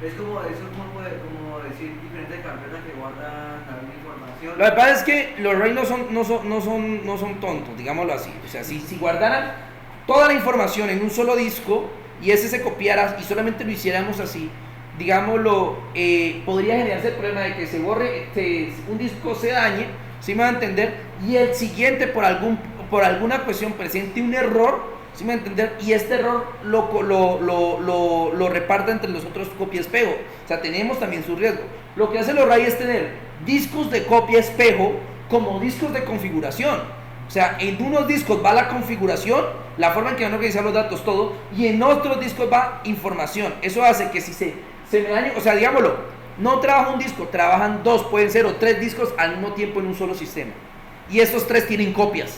Es como decir diferentes carpetas que guardan la misma información. Lo que pasa es que los RAID no son tontos, digámoslo así. O sea, si guardaran toda la información en un solo disco y ese se copiara y solamente lo hiciéramos así, digámoslo, podría generarse el problema de que se borre, un disco se dañe, ¿sí me va a entender? Y el siguiente por alguna cuestión presente un error, ¿sí me va a entender? Y este error lo reparta entre los otros copia espejo. O sea, tenemos también su riesgo. Lo que hace los RAID es tener discos de copia espejo como discos de configuración. O sea, en unos discos va la configuración, la forma en que van a organizar los datos, todo, y en otros discos va información. Eso hace que si se me daña, o sea, digámoslo, no trabaja un disco, trabajan dos, pueden ser o tres discos al mismo tiempo en un solo sistema. Y esos tres tienen copias.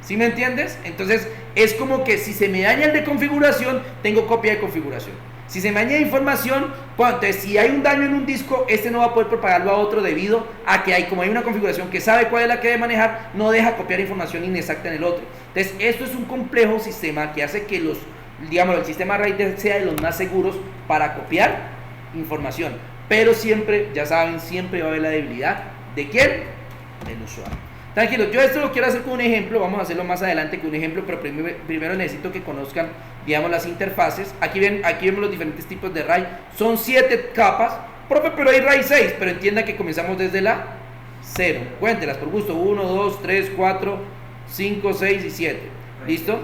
¿Sí me entiendes? Entonces, es como que si se me daña el de configuración, tengo copia de configuración. Si se me añade información, entonces si hay un daño en un disco, este no va a poder propagarlo a otro debido a que como hay una configuración que sabe cuál es la que debe manejar, no deja copiar información inexacta en el otro. Entonces esto es un complejo sistema que hace que el sistema RAID sea de los más seguros para copiar información. Pero siempre, ya saben, siempre va a haber la debilidad. ¿De quién? Del usuario. Tranquilo, yo esto lo quiero hacer con un ejemplo, vamos a hacerlo más adelante con un ejemplo, pero primero necesito que conozcan, digamos, las interfaces. Aquí vemos los diferentes tipos de RAID, son 7 capas, profe, pero hay RAID 6, pero entienda que comenzamos desde la 0, cuéntelas por gusto, 1, 2, 3, 4, 5, 6 y 7, ¿listo?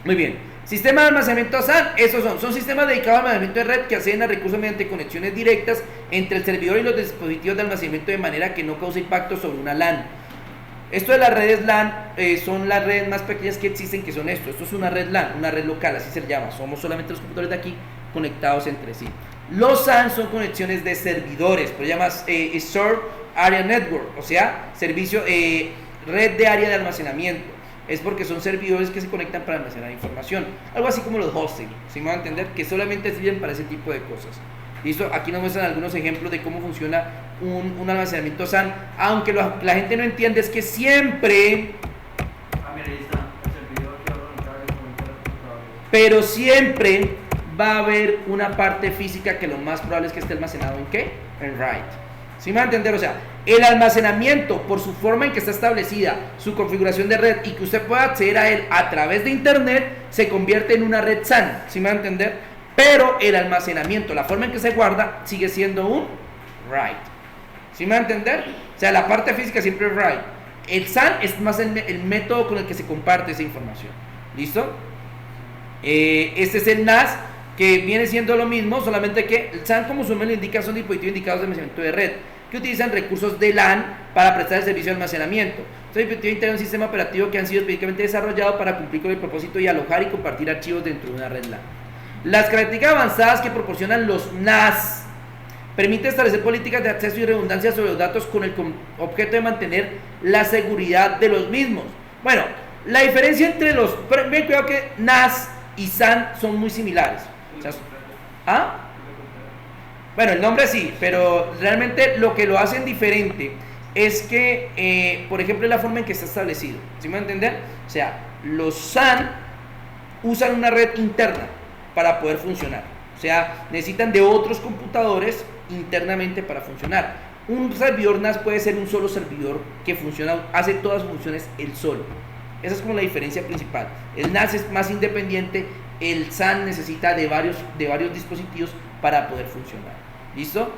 Muy bien. Sistema de almacenamiento SAN, esos son sistemas dedicados al almacenamiento de red que acceden a recursos mediante conexiones directas entre el servidor y los dispositivos de almacenamiento de manera que no cause impacto sobre una LAN. Esto de las redes LAN son las redes más pequeñas que existen, que son esto es una red LAN, una red local, así se llama, somos solamente los computadores de aquí conectados entre sí. Los SAN son conexiones de servidores, pero llamas Server Area Network, o sea, servicio, red de área de almacenamiento. Es porque son servidores que se conectan para almacenar información, algo así como los hosting, si me van a entender, que solamente sirven para ese tipo de cosas. ¿Listo? Aquí nos muestran algunos ejemplos de cómo funciona un almacenamiento SAN, aunque la gente no entiende es que siempre, Mira, ahí está, el servidor que va a conectar el computador. pero siempre va a haber una parte física que lo más probable es que esté almacenado ¿en qué? En RAID. ¿Sí me va a entender? O sea, el almacenamiento, por su forma en que está establecida, su configuración de red y que usted pueda acceder a él a través de internet, se convierte en una red SAN. ¿Sí me va a entender? Pero el almacenamiento, la forma en que se guarda, sigue siendo un RAID. ¿Sí me va a entender? O sea, la parte física siempre es RAID. El SAN es más el método con el que se comparte esa información. ¿Listo? Este es el NAS, que viene siendo lo mismo, solamente que el SAN, como su nombre lo indica, son dispositivos indicados de almacenamiento de red, que utilizan recursos de LAN para prestar el servicio de almacenamiento. Estos dispositivos integran un sistema operativo que han sido específicamente desarrollados para cumplir con el propósito de alojar y compartir archivos dentro de una red LAN. Las características avanzadas que proporcionan los NAS permiten establecer políticas de acceso y redundancia sobre los datos con el objeto de mantener la seguridad de los mismos. Bueno, la diferencia entre ven, cuidado que NAS y SAN son muy similares. O sea, ¿ah? Bueno, el nombre sí, pero realmente lo que lo hacen diferente es que, por ejemplo, es la forma en que está establecido. ¿Sí me va a entender? O sea, los SAN usan una red interna para poder funcionar. O sea, necesitan de otros computadores internamente para funcionar. Un servidor NAS puede ser un solo servidor que funciona, hace todas sus funciones él solo. Esa es como la diferencia principal. El NAS es más independiente, el SAN necesita de varios dispositivos para poder funcionar. ¿Listo?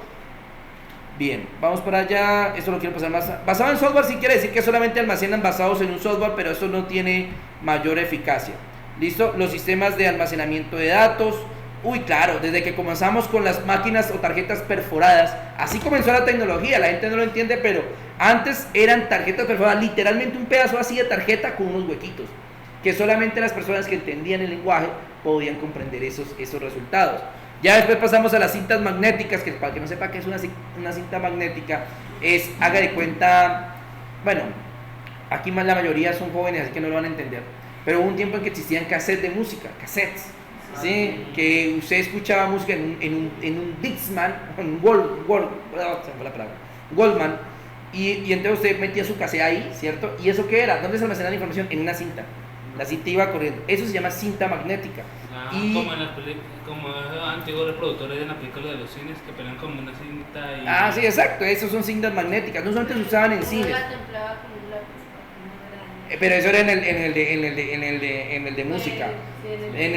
Bien, vamos para allá. Esto lo quiero pasar más. Basado en software sí quiere decir que solamente almacenan basados en un software, pero eso no tiene mayor eficacia. ¿Listo? Los sistemas de almacenamiento de datos. Uy, claro, desde que comenzamos con las máquinas o tarjetas perforadas, así comenzó la tecnología, la gente no lo entiende, pero antes eran tarjetas perforadas, literalmente un pedazo así de tarjeta con unos huequitos, que solamente las personas que entendían el lenguaje podían comprender esos resultados. Ya después pasamos a las cintas magnéticas, que para que no sepa qué es una cinta magnética, haga de cuenta, bueno, aquí más la mayoría son jóvenes, así que no lo van a entender, pero hubo un tiempo en que existían cassettes de música, cassettes, ¿sí? Que usted escuchaba música en un Dixman, un Goldman, y entonces usted metía su cassette ahí, ¿cierto? ¿Y eso qué era? ¿Dónde se almacenaba la información? En una cinta. La cinta iba corriendo. Eso se llama cinta magnética. Como antiguos reproductores en la película de los cines que ponían como una cinta y... Sí, exacto. Esos son cintas magnéticas. No solamente se usaban en cines. Pero eso era en el de música. En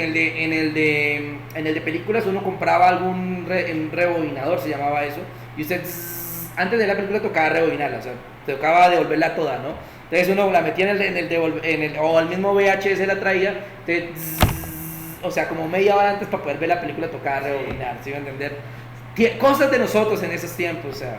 el de películas uno compraba algún rebobinador, se llamaba eso, y usted antes de la película tocaba rebobinarla, o sea, tocaba devolverla toda, ¿no? Entonces uno la metía o al mismo VHS la traía, o sea, como media hora antes para poder ver la película tocaba rebobinar, ¿sí me va a entender? Cosas de nosotros en esos tiempos, o sea,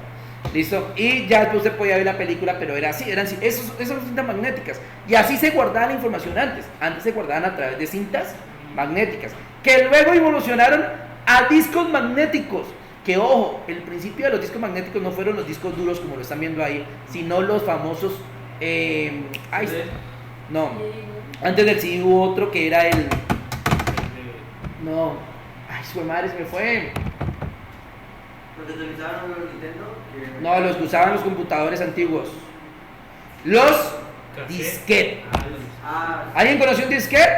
¿listo? Y ya después usted podía ver la película, pero era así, esas son cintas magnéticas. Y así se guardaba la información antes. Antes se guardaban a través de cintas magnéticas, que luego evolucionaron a discos magnéticos. Que ojo, el principio de los discos magnéticos no fueron los discos duros como lo están viendo ahí, sino los famosos... no, antes del CD hubo otro que era el... No, Ay, su madre, se me fue. Los que utilizaban los Nintendo. No, los que usaban los computadores antiguos. Los Cassette. disquete. Ah, ¿Alguien conoció un disquete?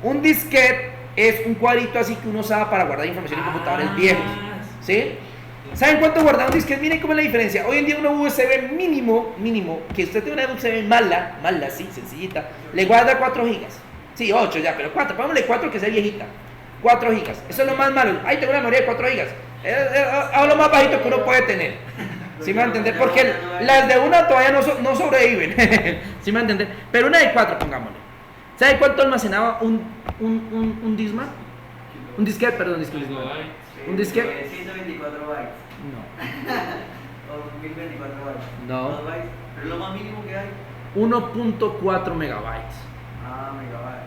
Un disquete es un cuadrito así que uno usaba para guardar información en computadores viejos. ¿Sí? ¿Saben cuánto guardaba un disquete? Miren cómo es la diferencia. Hoy en día una USB mínimo, que usted tenga una USB mala, sí, sencillita, le guarda 4 gigas. Sí, 8 ya, pero 4, pongámosle 4 que sea viejita. 4 gigas. Eso es lo más malo. Ahí tengo una memoria de 4 gigas. Es lo más bajito que uno puede tener. ¿Sí me va a entender? Porque las de una todavía no sobreviven. ¿Sí me va a entender? Pero una de 4, pongámosle. ¿Sabe cuánto almacenaba un Discman? Un disquete, perdón, disquete. ¿Un disquete? 124 bytes. No. O 1024 bytes. No. 2 bytes. Pero es lo más mínimo que hay. 1.4 megabytes. Ah, megabytes.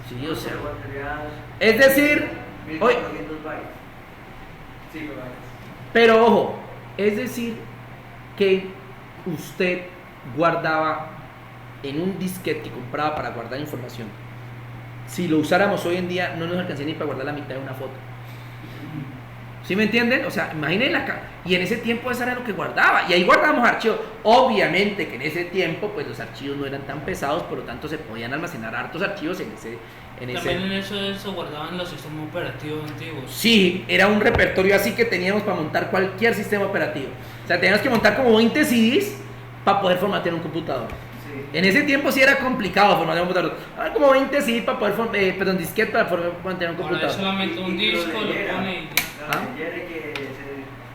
Sí, o sea. Sería Es decir, 1400 bytes. Sí, bytes. pero ojo, es decir que usted guardaba en un disquete que compraba para guardar información. Si lo usáramos hoy en día, no nos alcanzaría ni para guardar la mitad de una foto. ¿Sí me entienden? O sea, imaginen y en ese tiempo eso era lo que guardaba. Y ahí guardábamos archivos. Obviamente que en ese tiempo, pues los archivos no eran tan pesados, por lo tanto se podían almacenar hartos archivos en ese. También en eso guardaban los sistemas operativos antiguos. Sí, era un repertorio así que teníamos para montar cualquier sistema operativo. O sea, teníamos que montar como 20 CDs para poder formatear un computador. Sí. En ese tiempo sí era complicado formatear un computador. Ahora como 20 CDs para poder disquete para formatear un Ahora computador. es solamente un disco, lo pone y ya. ¿Ah? Que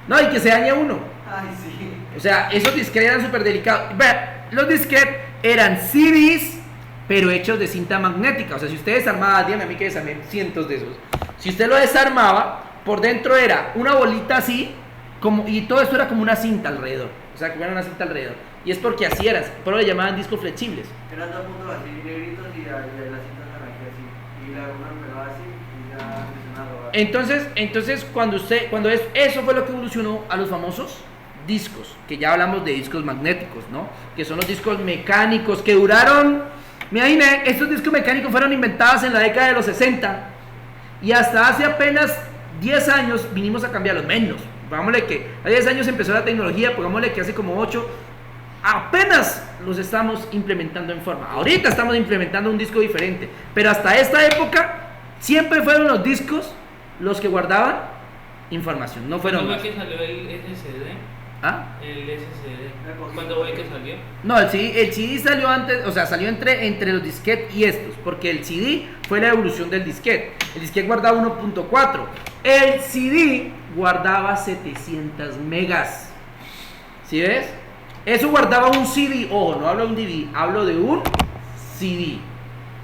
No, y que se daña uno. Ay, sí. O sea, esos disquetes eran súper delicados. Vea, los disquetes eran CDs, pero hechos de cinta magnética. O sea, si usted desarmaba, dígame a mí que desarmé cientos de esos. Si usted lo desarmaba, por dentro era una bolita así, y todo esto era como una cinta alrededor. O sea, como era una cinta alrededor. Y es porque así eran, pero le llamaban discos flexibles. Eran dos puntos así negritos y la cinta naranja así. Y la una pegaba así y ya empezó a robar. Entonces eso fue lo que evolucionó a los famosos discos, que ya hablamos de discos magnéticos, ¿no? Que son los discos mecánicos que duraron, imagínate, estos discos mecánicos fueron inventados en la década de los 60 y hasta hace apenas 10 años vinimos a cambiarlos, menos, pongámosle que hace 10 años empezó la tecnología, pongámosle que hace como 8, apenas los estamos implementando en forma. Ahorita estamos implementando un disco diferente, pero hasta esta época siempre fueron los discos los que guardaban información, no fueron ¿Cuándo más. fue que salió el SSD? ¿Ah? El SSD. ¿Cuándo fue que salió? No, el CD salió antes, o sea, salió entre los disquetes y estos, porque el CD fue la evolución del disquete. El disquete guardaba 1.4, el CD guardaba 700 megas. ¿Sí ves? Eso guardaba un CD, ojo, no hablo de un DVD, hablo de un CD.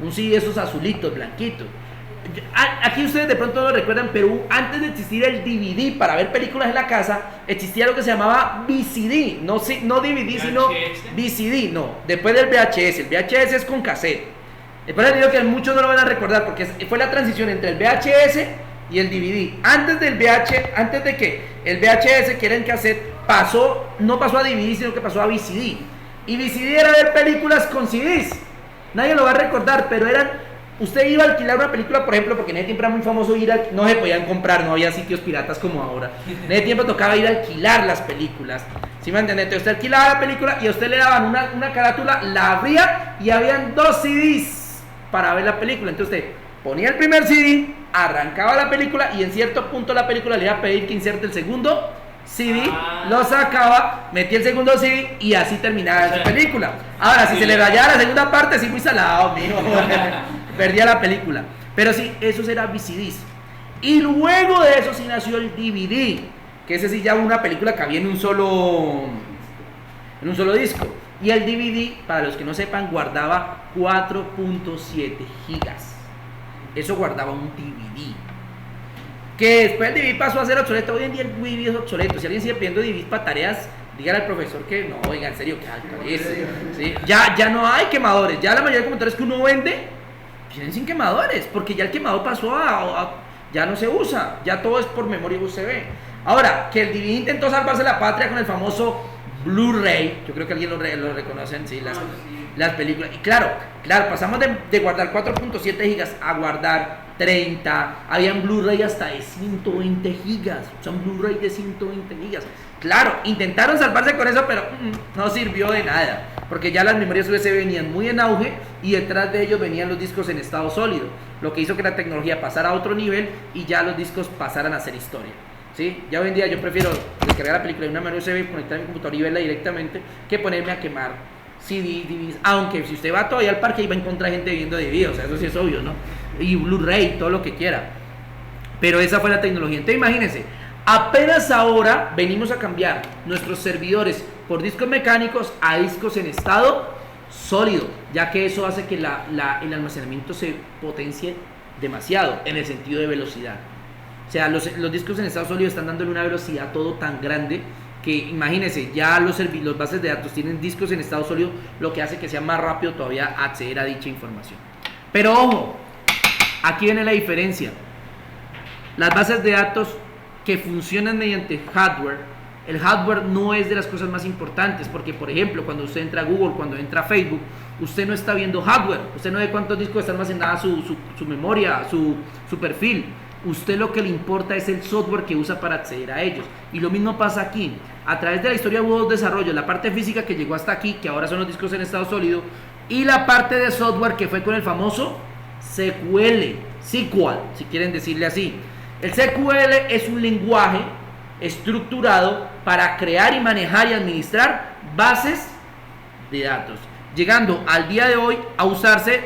Un CD de esos azulitos, blanquitos. Aquí ustedes de pronto no lo recuerdan, pero antes de existir el DVD para ver películas en la casa, existía lo que se llamaba VCD, no DVD, sino VCD, no, después del VHS, el VHS es con cassette. Después les digo que muchos no lo van a recordar porque fue la transición entre el VHS y el DVD. Antes de que el VHS, que era en cassette, no pasó a DVD, sino que pasó a VCD. Y VCD era ver películas con CDs. Nadie lo va a recordar, pero usted iba a alquilar una película, por ejemplo, porque en ese tiempo era muy famoso no se podían comprar, no había sitios piratas como ahora. En ese tiempo tocaba ir a alquilar las películas. ¿Sí me entiende? Entonces usted alquilaba la película y a usted le daban una carátula, la abría y habían 2 CDs para ver la película. Entonces usted ponía el primer CD, arrancaba la película y en cierto punto la película le iba a pedir que inserte el segundo CD, lo sacaba, metía el segundo CD y así terminaba la película. Ahora, si se le rayaba la segunda parte, sí, muy salado, mijo. Perdía la película. Pero sí, esos eran VCDs. Y luego de eso sí nació el DVD, que ese sí ya una película que había en un solo disco. Y el DVD, para los que no sepan, guardaba 4.7 gigas. Eso guardaba un DVD. Que después el DVD pasó a ser obsoleto. Hoy en día el DVD es obsoleto. Si alguien sigue pidiendo DVDs para tareas, dígale al profesor que no, oiga, en serio, que actualice. ¿Sí? Ya no hay quemadores. Ya la mayoría de computadores que uno vende vienen sin quemadores, porque ya el quemador pasó ya no se usa, ya todo es por memoria USB. Ahora, que el DVD intentó salvarse la patria con el famoso Blu-ray, yo creo que alguien lo reconocen, sí, las películas. Y claro, pasamos de guardar 4.7 gigas a guardar 30, habían Blu-ray hasta de 120 gigas, o sea, un Blu-ray de 120 gigas. Claro, intentaron salvarse con eso, pero no sirvió de nada, porque ya las memorias USB venían muy en auge y detrás de ellos venían los discos en estado sólido, lo que hizo que la tecnología pasara a otro nivel y ya los discos pasaran a ser historia. ¿Sí? Ya hoy en día yo prefiero descargar la película de una memoria USB, conectar a mi computador y verla directamente, que ponerme a quemar CD, DVDs, aunque si usted va todavía al parque y va a encontrar gente viendo DVD, o sea, eso sí es obvio, ¿no? Y Blu-ray, todo lo que quiera. Pero esa fue la tecnología. Entonces imagínense, apenas ahora venimos a cambiar nuestros servidores por discos mecánicos a discos en estado sólido, ya que eso hace que el almacenamiento se potencie demasiado en el sentido de velocidad. O sea, los discos en estado sólido están dándole una velocidad todo tan grande que imagínense, ya los bases de datos tienen discos en estado sólido, lo que hace que sea más rápido todavía acceder a dicha información. Pero ojo, aquí viene la diferencia. Las bases de datos que funcionan mediante hardware, el hardware no es de las cosas más importantes, porque por ejemplo, cuando usted entra a Google, cuando entra a Facebook, usted no está viendo hardware, usted no ve cuántos discos está almacenada su memoria, su perfil. Usted lo que le importa es el software que usa para acceder a ellos. Y lo mismo pasa aquí. A través de la historia hubo dos desarrollos, la parte física que llegó hasta aquí, que ahora son los discos en estado sólido, y la parte de software que fue con el famoso SQL, si quieren decirle así. El SQL es un lenguaje estructurado para crear y manejar y administrar bases de datos, llegando al día de hoy a usarse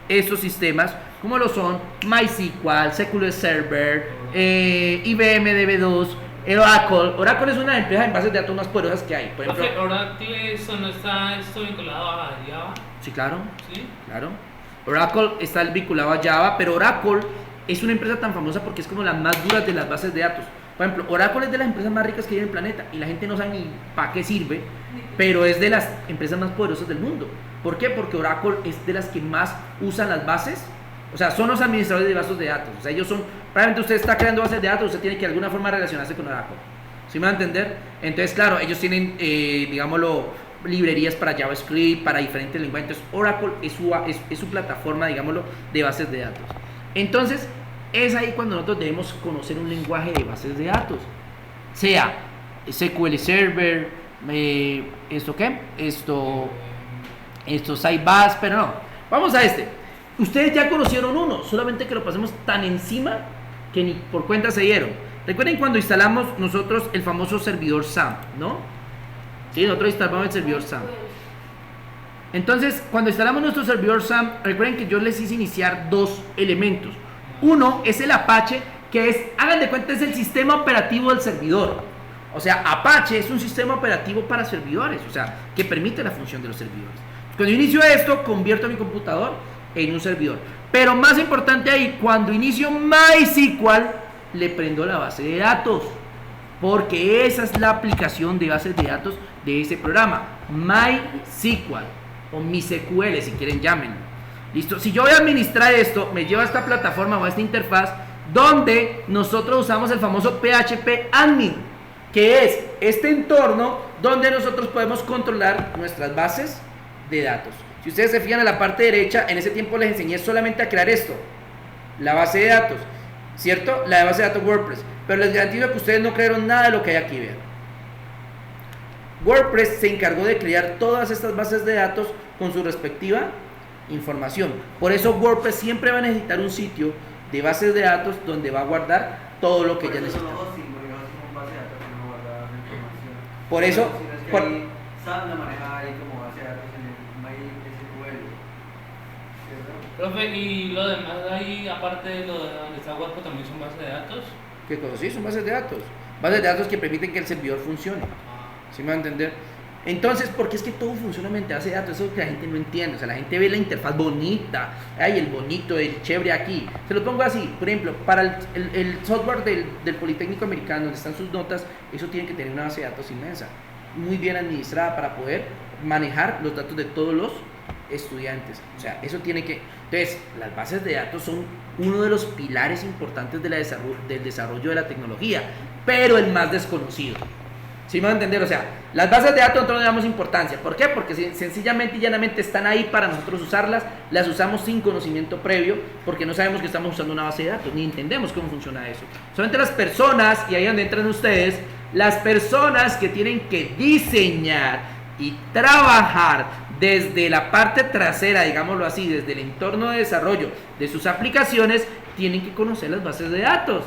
estos sistemas como lo son MySQL, SQL Server, IBM DB2, Oracle. Oracle es una de las empresas en bases de datos más poderosas que hay. Por ejemplo, Oracle, ¿eso no está vinculado a Java? Sí, claro. ¿Sí? Claro. Oracle está vinculado a Java, pero Oracle es una empresa tan famosa porque es como las más duras de las bases de datos. Por ejemplo, Oracle es de las empresas más ricas que hay en el planeta y la gente no sabe ni para qué sirve, pero es de las empresas más poderosas del mundo. ¿Por qué? Porque Oracle es de las que más usan las bases. O sea, son los administradores de bases de datos. O sea, ellos son, probablemente usted está creando bases de datos, usted tiene que de alguna forma relacionarse con Oracle. ¿Sí me va a entender? Entonces, claro, ellos tienen, digámoslo, librerías para JavaScript, para diferentes lenguajes. Entonces, Oracle es su plataforma, digámoslo, de bases de datos. Entonces, es ahí cuando nosotros debemos conocer un lenguaje de bases de datos. Sea SQL Server, ¿esto qué? Esto Sybase, pero no. Vamos a este. Ustedes ya conocieron uno, solamente que lo pasemos tan encima que ni por cuenta se dieron. Recuerden cuando instalamos nosotros el famoso servidor SAM, ¿no? Sí, nosotros instalamos el servidor SAM. Entonces, cuando instalamos nuestro servidor SAM, recuerden que yo les hice iniciar dos elementos. Uno es el Apache, que es, hagan de cuenta, es el sistema operativo del servidor. O sea, Apache es un sistema operativo para servidores, o sea, que permite la función de los servidores. Cuando yo inicio esto, convierto mi computador en un servidor. Pero más importante ahí, cuando inicio MySQL, le prendo la base de datos, porque esa es la aplicación de bases de datos de ese programa, MySQL o MySQL, si quieren llámenlo. Listo. Si yo voy a administrar esto, me lleva a esta plataforma o a esta interfaz donde nosotros usamos el famoso PHP Admin, que es este entorno donde nosotros podemos controlar nuestras bases de datos. Si ustedes se fijan en la parte derecha, en ese tiempo les enseñé solamente a crear esto, la base de datos, ¿cierto? La de base de datos WordPress, pero les garantizo que ustedes no crearon nada de lo que hay aquí, vean. WordPress se encargó de crear todas estas bases de datos con su respectiva información. Por eso WordPress siempre va a necesitar un sitio de bases de datos donde va a guardar todo lo que ya necesita. Por eso, SAP la maneja ahí como base de datos en el MySQL. Profe, y lo demás ahí, aparte de lo de donde está WordPress, también son bases de datos. ¿Qué cosa? Sí, son bases de datos. Bases de datos que permiten que el servidor funcione. ¿Sí me va a entender? Entonces, porque es que todo funciona mediante base de datos, eso es lo que la gente no entiende. O sea, la gente ve la interfaz bonita, ay, el bonito, el chévere aquí. Se lo pongo así, por ejemplo, para el software del Politécnico Americano, donde están sus notas, eso tiene que tener una base de datos inmensa, muy bien administrada para poder manejar los datos de todos los estudiantes. O sea, eso tiene que... Entonces, las bases de datos son uno de los pilares importantes del desarrollo de la tecnología, pero el más desconocido. ¿Sí me van a entender? O sea, las bases de datos nosotros no le damos importancia. ¿Por qué? Porque sencillamente y llanamente están ahí para nosotros usarlas, las usamos sin conocimiento previo, porque no sabemos que estamos usando una base de datos, ni entendemos cómo funciona eso. Solamente las personas, y ahí es donde entran ustedes, las personas que tienen que diseñar y trabajar desde la parte trasera, digámoslo así, desde el entorno de desarrollo de sus aplicaciones, tienen que conocer las bases de datos.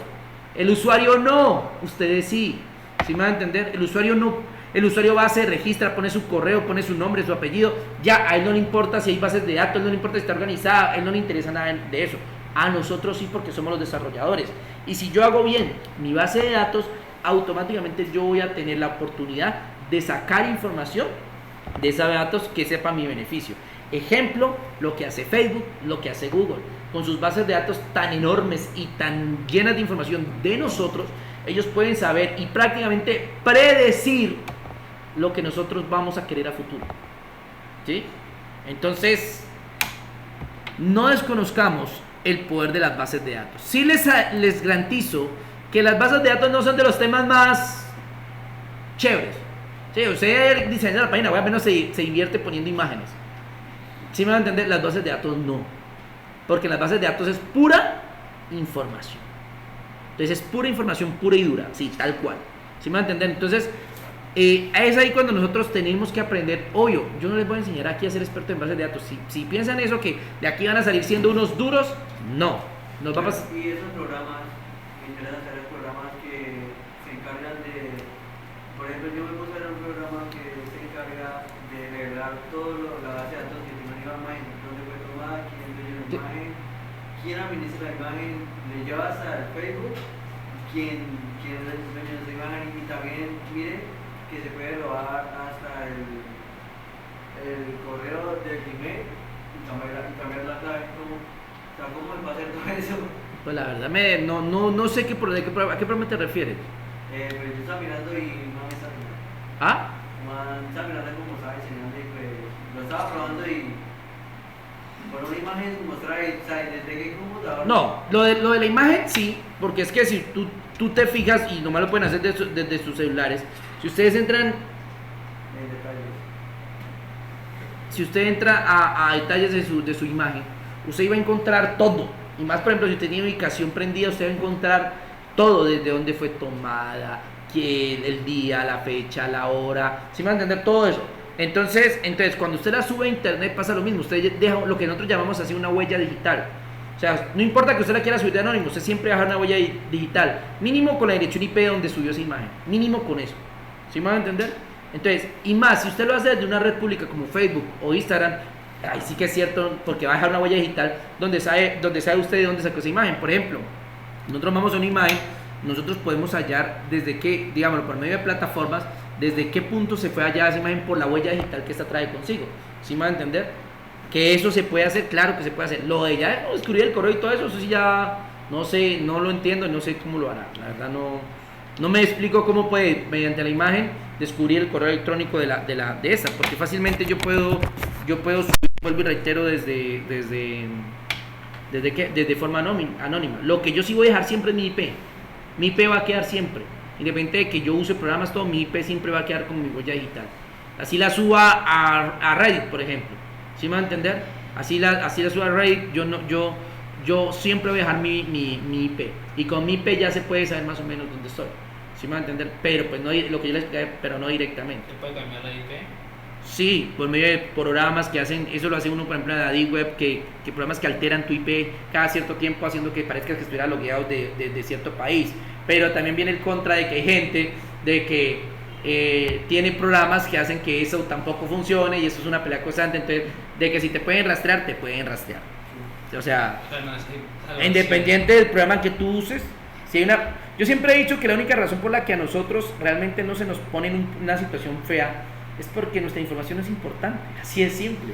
El usuario no, ustedes sí. ¿Sí me van a entender? El usuario no, el usuario va, se registra, pone su correo, pone su nombre, su apellido, ya a él no le importa si hay bases de datos, a él no le importa si está organizada, a él no le interesa nada de eso. A nosotros sí, porque somos los desarrolladores. Y si yo hago bien mi base de datos, automáticamente yo voy a tener la oportunidad de sacar información de esa base de datos que sepa mi beneficio. Ejemplo, lo que hace Facebook, lo que hace Google, con sus bases de datos tan enormes y tan llenas de información de nosotros, ellos pueden saber y prácticamente predecir lo que nosotros vamos a querer a futuro. ¿Sí? Entonces, no desconozcamos el poder de las bases de datos. Sí les garantizo que las bases de datos no son de los temas más chéveres. Sí, usted diseña la página web, menos se invierte poniendo imágenes. ¿Sí me van a entender? Las bases de datos no. Porque las bases de datos es pura información. Entonces es pura información pura y dura, sí, tal cual. ¿Sí me van a entender? Entonces, es ahí cuando nosotros tenemos que aprender. Obvio, yo no les voy a enseñar aquí a ser experto en bases de datos. Si piensan eso, que de aquí van a salir siendo unos duros, no. Nos va a pasar. Y esos programas, me interesan saber programas que se encargan de, por ejemplo, yo me puse a ver un programa que se encarga de revelar toda la base de datos que tiene una imagen, dónde fue tomada, quién dio la imagen, quién administra la imagen, le llevas al Facebook, quién es el dueño de esa imagen, y también mire que se puede robar hasta el correo del Gmail y cambiar la clave. ¿Cómo me va a hacer todo eso? Pues la verdad, no sé a qué programa te refieres. Pues yo estaba mirando y no me está mirando. ¿Ah? Estaba mirando como estaba diseñando y pues lo estaba probando y por una imagen mostrar desde qué computador. No, lo de la imagen sí, porque es que si tú te fijas, y nomás lo pueden hacer desde sus celulares, si ustedes entran, si usted entra a detalles de su imagen, usted va a encontrar todo. Y más, por ejemplo, si usted tiene ubicación prendida, usted va a encontrar todo, desde dónde fue tomada, el día, la fecha, la hora, ¿sí me va a entender? Todo eso. Entonces, cuando usted la sube a internet pasa lo mismo, usted deja lo que nosotros llamamos así una huella digital. O sea, no importa que usted la quiera subir de anónimo, usted siempre va a dejar una huella digital, mínimo con la dirección IP donde subió esa imagen, mínimo con eso. ¿Sí me van a entender? Entonces, y más, si usted lo hace desde una red pública como Facebook o Instagram, ahí sí que es cierto, porque va a dejar una huella digital donde sabe usted de dónde sacó esa imagen. Por ejemplo, nosotros vamos a una imagen, nosotros podemos hallar desde qué, digámoslo, por medio de plataformas, desde qué punto se fue allá esa imagen por la huella digital que esta trae consigo. ¿Sí me van a entender? Que eso se puede hacer, claro que se puede hacer. Lo de ya descubrir el correo y todo eso, eso sí ya no sé, no lo entiendo, no sé cómo lo hará. La verdad no me explico cómo puede, mediante la imagen, descubrir el correo electrónico de esa, porque fácilmente yo puedo subir, vuelvo y reitero, desde forma anónima. Lo que yo sí voy a dejar siempre es mi IP. Mi IP va a quedar siempre. Independiente de que yo use programas, todo, mi IP siempre va a quedar como mi huella digital. Así la suba a Reddit, por ejemplo. ¿Sí me va a entender? Así la suba a Reddit, yo siempre voy a dejar mi IP. Y con mi IP ya se puede saber más o menos dónde estoy. ¿Sí me va a entender? Pero pues no, lo que yo les expliqué, pero no directamente. ¿Se puede cambiar la IP? Sí, por medio de programas que hacen, eso lo hace uno, por ejemplo, en la Deep Web, que programas que alteran tu IP cada cierto tiempo, haciendo que parezca que estuviera logueado de cierto país. Pero también viene el contra de que hay gente de que tiene programas que hacen que eso tampoco funcione, y eso es una pelea constante. Entonces, de que si te pueden rastrear, te pueden rastrear. O sea, independiente del programa que tú uses, si hay yo siempre he dicho que la única razón por la que a nosotros realmente no se nos pone en una situación fea es porque nuestra información es importante, así es simple.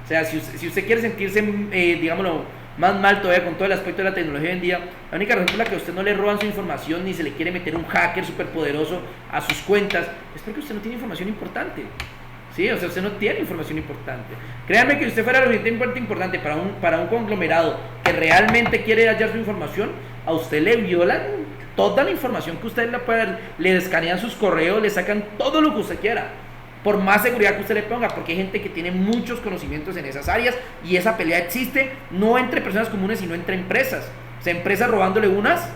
O sea, si usted quiere sentirse, digámoslo, más mal todavía con todo el aspecto de la tecnología hoy en día, la única razón por la que a usted no le roban su información ni se le quiere meter un hacker súper poderoso a sus cuentas es porque usted no tiene información importante. Sí, o sea, usted no tiene información importante. Créanme que si usted fuera lo suficientemente importante para un conglomerado que realmente quiere hallar su información, a usted le violan toda la información que usted le pueda, le escanean sus correos, le sacan todo lo que usted quiera, por más seguridad que usted le ponga, porque hay gente que tiene muchos conocimientos en esas áreas y esa pelea existe no entre personas comunes, sino entre empresas. O sea, empresas robándole unas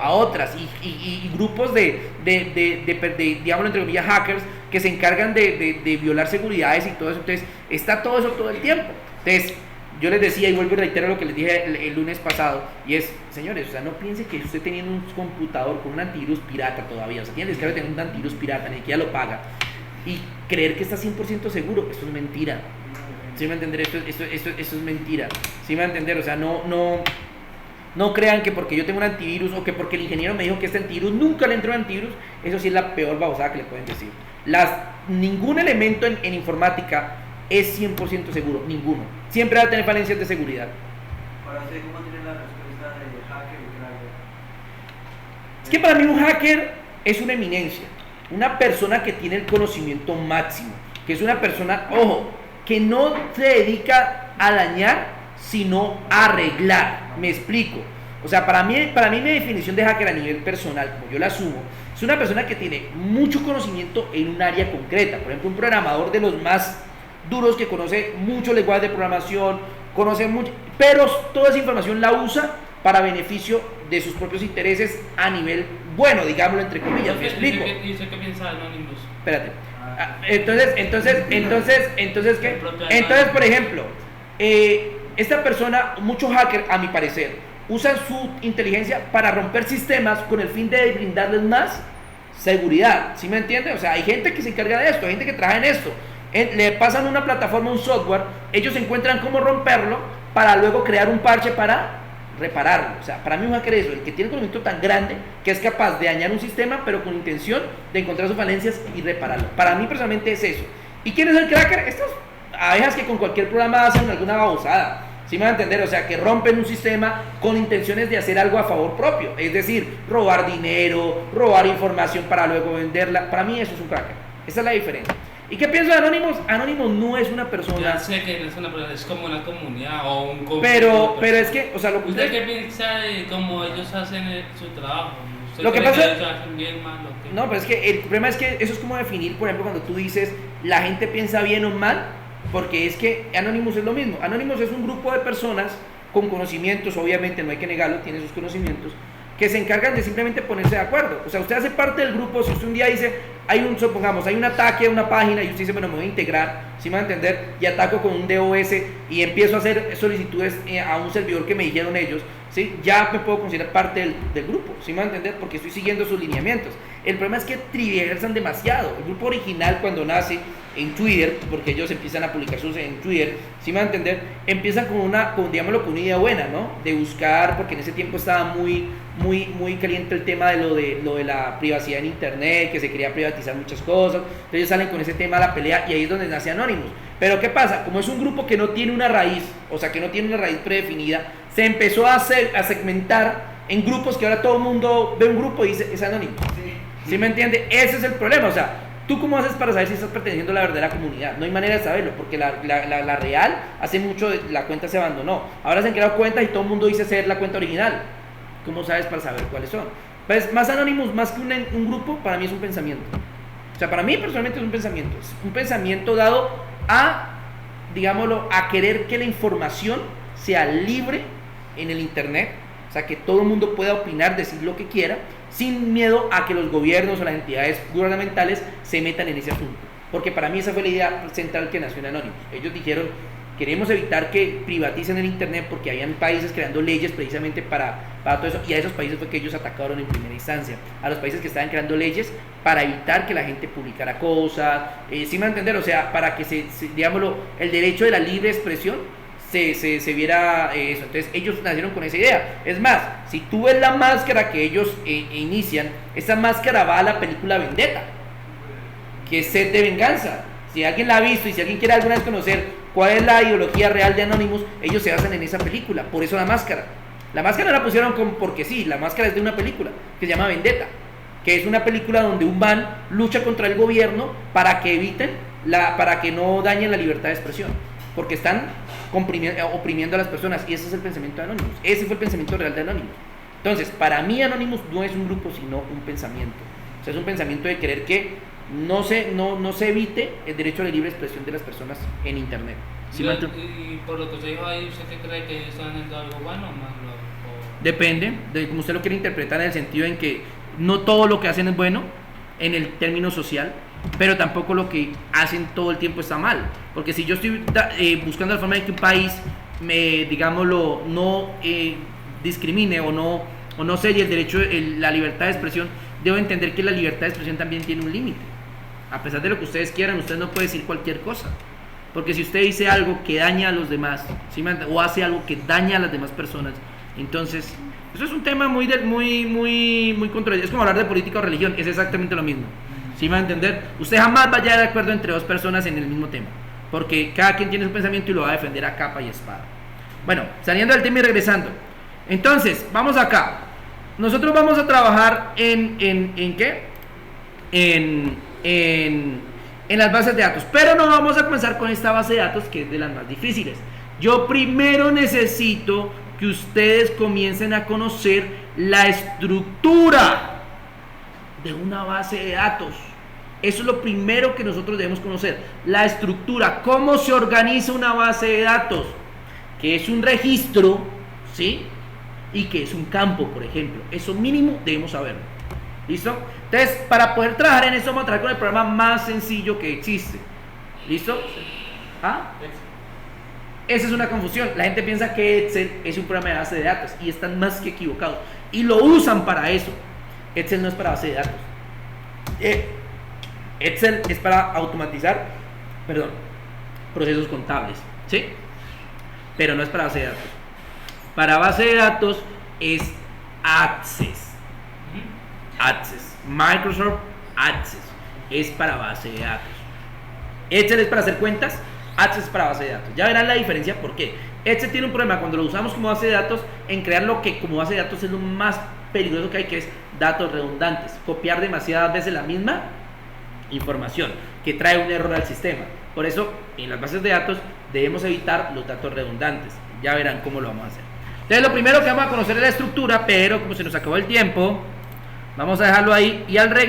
a otras y grupos digámoslo entre comillas, hackers que se encargan de violar seguridades y todo eso. Entonces, está todo eso todo el tiempo. Entonces, yo les decía y vuelvo y reitero lo que les dije el lunes pasado, y es, señores, o sea, no piense que usted teniendo un computador con un antivirus pirata todavía, o sea, tiene el descaro de tener un antivirus pirata, ni siquiera lo paga, y creer que está 100% seguro, eso es mentira. ¿Sí me va a entender? Esto es mentira. ¿Sí me va a entender? O sea, no crean que porque yo tengo un antivirus o que porque el ingeniero me dijo que este antivirus nunca le entró un antivirus, eso sí es la peor babosada que le pueden decir. Ningún elemento en informática es 100% seguro, ninguno. Siempre va a tener falencias de seguridad. Para usted, ¿cómo tiene la respuesta de hacker y cracker? Es que para mí un hacker es una eminencia, una persona que tiene el conocimiento máximo, que es una persona, ojo, que no se dedica a dañar, sino a arreglar. Me explico. O sea, para mí mi definición de hacker a nivel personal, como yo la asumo, es una persona que tiene mucho conocimiento en un área concreta. Por ejemplo, un programador de los más duros que conoce mucho lenguaje de programación, conoce mucho, pero toda esa información la usa para beneficio de sus propios intereses a nivel bueno, digámoslo entre comillas. ¿Me explico? ¿Y usted qué piensa de Anonymous? Espérate. Entonces, ¿qué? Entonces, por ejemplo, esta persona, muchos hackers, a mi parecer, usan su inteligencia para romper sistemas con el fin de brindarles más seguridad. ¿Sí me entiende? O sea, hay gente que se encarga de esto, hay gente que trabaja en esto. Le pasan una plataforma, un software, ellos encuentran cómo romperlo para luego crear un parche para repararlo. O sea, para mí un hacker es eso, el que tiene un conocimiento tan grande que es capaz de dañar un sistema, pero con intención de encontrar sus falencias y repararlo. Para mí personalmente es eso. ¿Y quién es el cracker? Estas abejas que con cualquier programa hacen alguna babosada. ¿Sí me van a entender? O sea, que rompen un sistema con intenciones de hacer algo a favor propio. Es decir, robar dinero, robar información para luego venderla. Para mí eso es un cracker. Esa es la diferencia. ¿Y qué pienso de Anonymous? Anonymous no es una persona... Ya sé que no es una persona, es como una comunidad o un grupo. Pero es que, o sea, lo que ¿Usted qué piensa de cómo ellos hacen su trabajo? ¿Usted lo que cree pasa... ellos hacen bien, mal o qué? No, pero es que el problema es que eso es como definir, por ejemplo, cuando tú dices la gente piensa bien o mal, porque es que Anonymous es lo mismo. Anonymous es un grupo de personas con conocimientos, obviamente no hay que negarlo, tiene sus conocimientos, que se encargan de simplemente ponerse de acuerdo. O sea, usted hace parte del grupo. Si usted un día dice, supongamos, hay un ataque a una página y usted dice, bueno, me voy a integrar, ¿sí me va a entender? Y ataco con un DOS y empiezo a hacer solicitudes a un servidor que me dijeron ellos, ¿sí? Ya me puedo considerar parte del grupo, ¿sí me va a entender? Porque estoy siguiendo sus lineamientos. El problema es que trivializan demasiado. El grupo original, cuando nace en Twitter, porque ellos empiezan a publicar sus en Twitter, ¿sí me va a entender? Empiezan digámoslo, con una idea buena, ¿no? De buscar, porque en ese tiempo estaba muy caliente el tema de lo de la privacidad en internet, que se quería privatizar muchas cosas. Entonces ellos salen con ese tema a la pelea y ahí es donde nace Anonymous. Pero ¿qué pasa? Como es un grupo que no tiene una raíz, o sea, que no tiene una raíz predefinida, se empezó a segmentar en grupos que ahora todo el mundo ve un grupo y dice, es Anonymous. ¿Sí me entiende? Ese es el problema. O sea, ¿tú cómo haces para saber si estás perteneciendo a la verdadera comunidad? No hay manera de saberlo, porque la real, hace mucho la cuenta se abandonó. Ahora se han creado cuentas y todo el mundo dice ser la cuenta original. ¿Cómo sabes para saber cuáles son? Pues más Anonymous, más que un grupo, para mí es un pensamiento. O sea, para mí personalmente es un pensamiento. Es un pensamiento dado a, digámoslo, a querer que la información sea libre en el internet. O sea, que todo el mundo pueda opinar, decir lo que quiera, sin miedo a que los gobiernos o las entidades gubernamentales se metan en ese asunto. Porque para mí esa fue la idea central que nació en Anonymous. Ellos dijeron, queremos evitar que privaticen el internet porque habían países creando leyes precisamente para todo eso, y a esos países fue que ellos atacaron en primera instancia, a los países que estaban creando leyes para evitar que la gente publicara cosas, ¿sí me va a entender? O sea, para que digámoslo, el derecho de la libre expresión se viera eso. Entonces ellos nacieron con esa idea. Es más, si tú ves la máscara que ellos inician, esa máscara va a la película Vendetta, que es Sed de Venganza. Si alguien la ha visto y si alguien quiere alguna vez conocer cuál es la ideología real de Anonymous, ellos se basan en esa película. Por eso la máscara no la pusieron porque sí, la máscara es de una película que se llama Vendetta, que es una película donde un man lucha contra el gobierno para que para que no dañen la libertad de expresión, porque están oprimiendo a las personas. Y ese es el pensamiento de Anonymous. Ese fue el pensamiento real de Anonymous. Entonces, para mí Anonymous no es un grupo, sino un pensamiento. O sea, es un pensamiento de querer que no se evite el derecho a la libre expresión de las personas en Internet. ¿Sí me entiendes? Y por lo que usted dijo ahí, ¿usted qué cree que están haciendo algo bueno o malo? Depende de cómo usted lo quiere interpretar, en el sentido en que no todo lo que hacen es bueno en el término social, pero tampoco lo que hacen todo el tiempo está mal. Porque si yo estoy buscando la forma de que un país digámoslo, no discrimine o no selle el derecho, la libertad de expresión, debo entender que la libertad de expresión también tiene un límite. A pesar de lo que ustedes quieran, usted no puede decir cualquier cosa. Porque si usted dice algo que daña a los demás, ¿sí? O hace algo que daña a las demás personas, entonces, eso es un tema muy controversial. Es como hablar de política o religión, es exactamente lo mismo. ¿Sí me va a entender? Usted jamás va a llegar de acuerdo entre dos personas en el mismo tema, porque cada quien tiene su pensamiento y lo va a defender a capa y espada. Bueno, saliendo del tema y regresando. Entonces, vamos acá. Nosotros vamos a trabajar ¿en qué? En las bases de datos. Pero no vamos a comenzar con esta base de datos, que es de las más difíciles. Yo primero necesito que ustedes comiencen a conocer la estructura de una base de datos. Eso es lo primero que nosotros debemos conocer. La estructura, cómo se organiza una base de datos, que es un registro, ¿sí? Y que es un campo, por ejemplo. Eso mínimo debemos saberlo. ¿Listo? Entonces, para poder trabajar en eso, vamos a trabajar con el programa más sencillo que existe. ¿Listo? ¿Ah? Esa es una confusión. La gente piensa que Excel es un programa de base de datos y están más que equivocados. Y lo usan para eso. Excel no es para base de datos. Excel es para automatizar, procesos contables, ¿sí? Pero no es para base de datos. Para base de datos es Access. Microsoft Access es para base de datos. Excel es para hacer cuentas, Access es para base de datos. Ya verán la diferencia. ¿Por qué? Excel tiene un problema cuando lo usamos como base de datos, en crear lo que como base de datos es lo más peligroso que hay, que es datos redundantes. Copiar demasiadas veces la misma información, que trae un error al sistema. Por eso, en las bases de datos debemos evitar los datos redundantes. Ya verán cómo lo vamos a hacer. Entonces, lo primero que vamos a conocer es la estructura, pero como se nos acabó el tiempo, vamos a dejarlo ahí y al regreso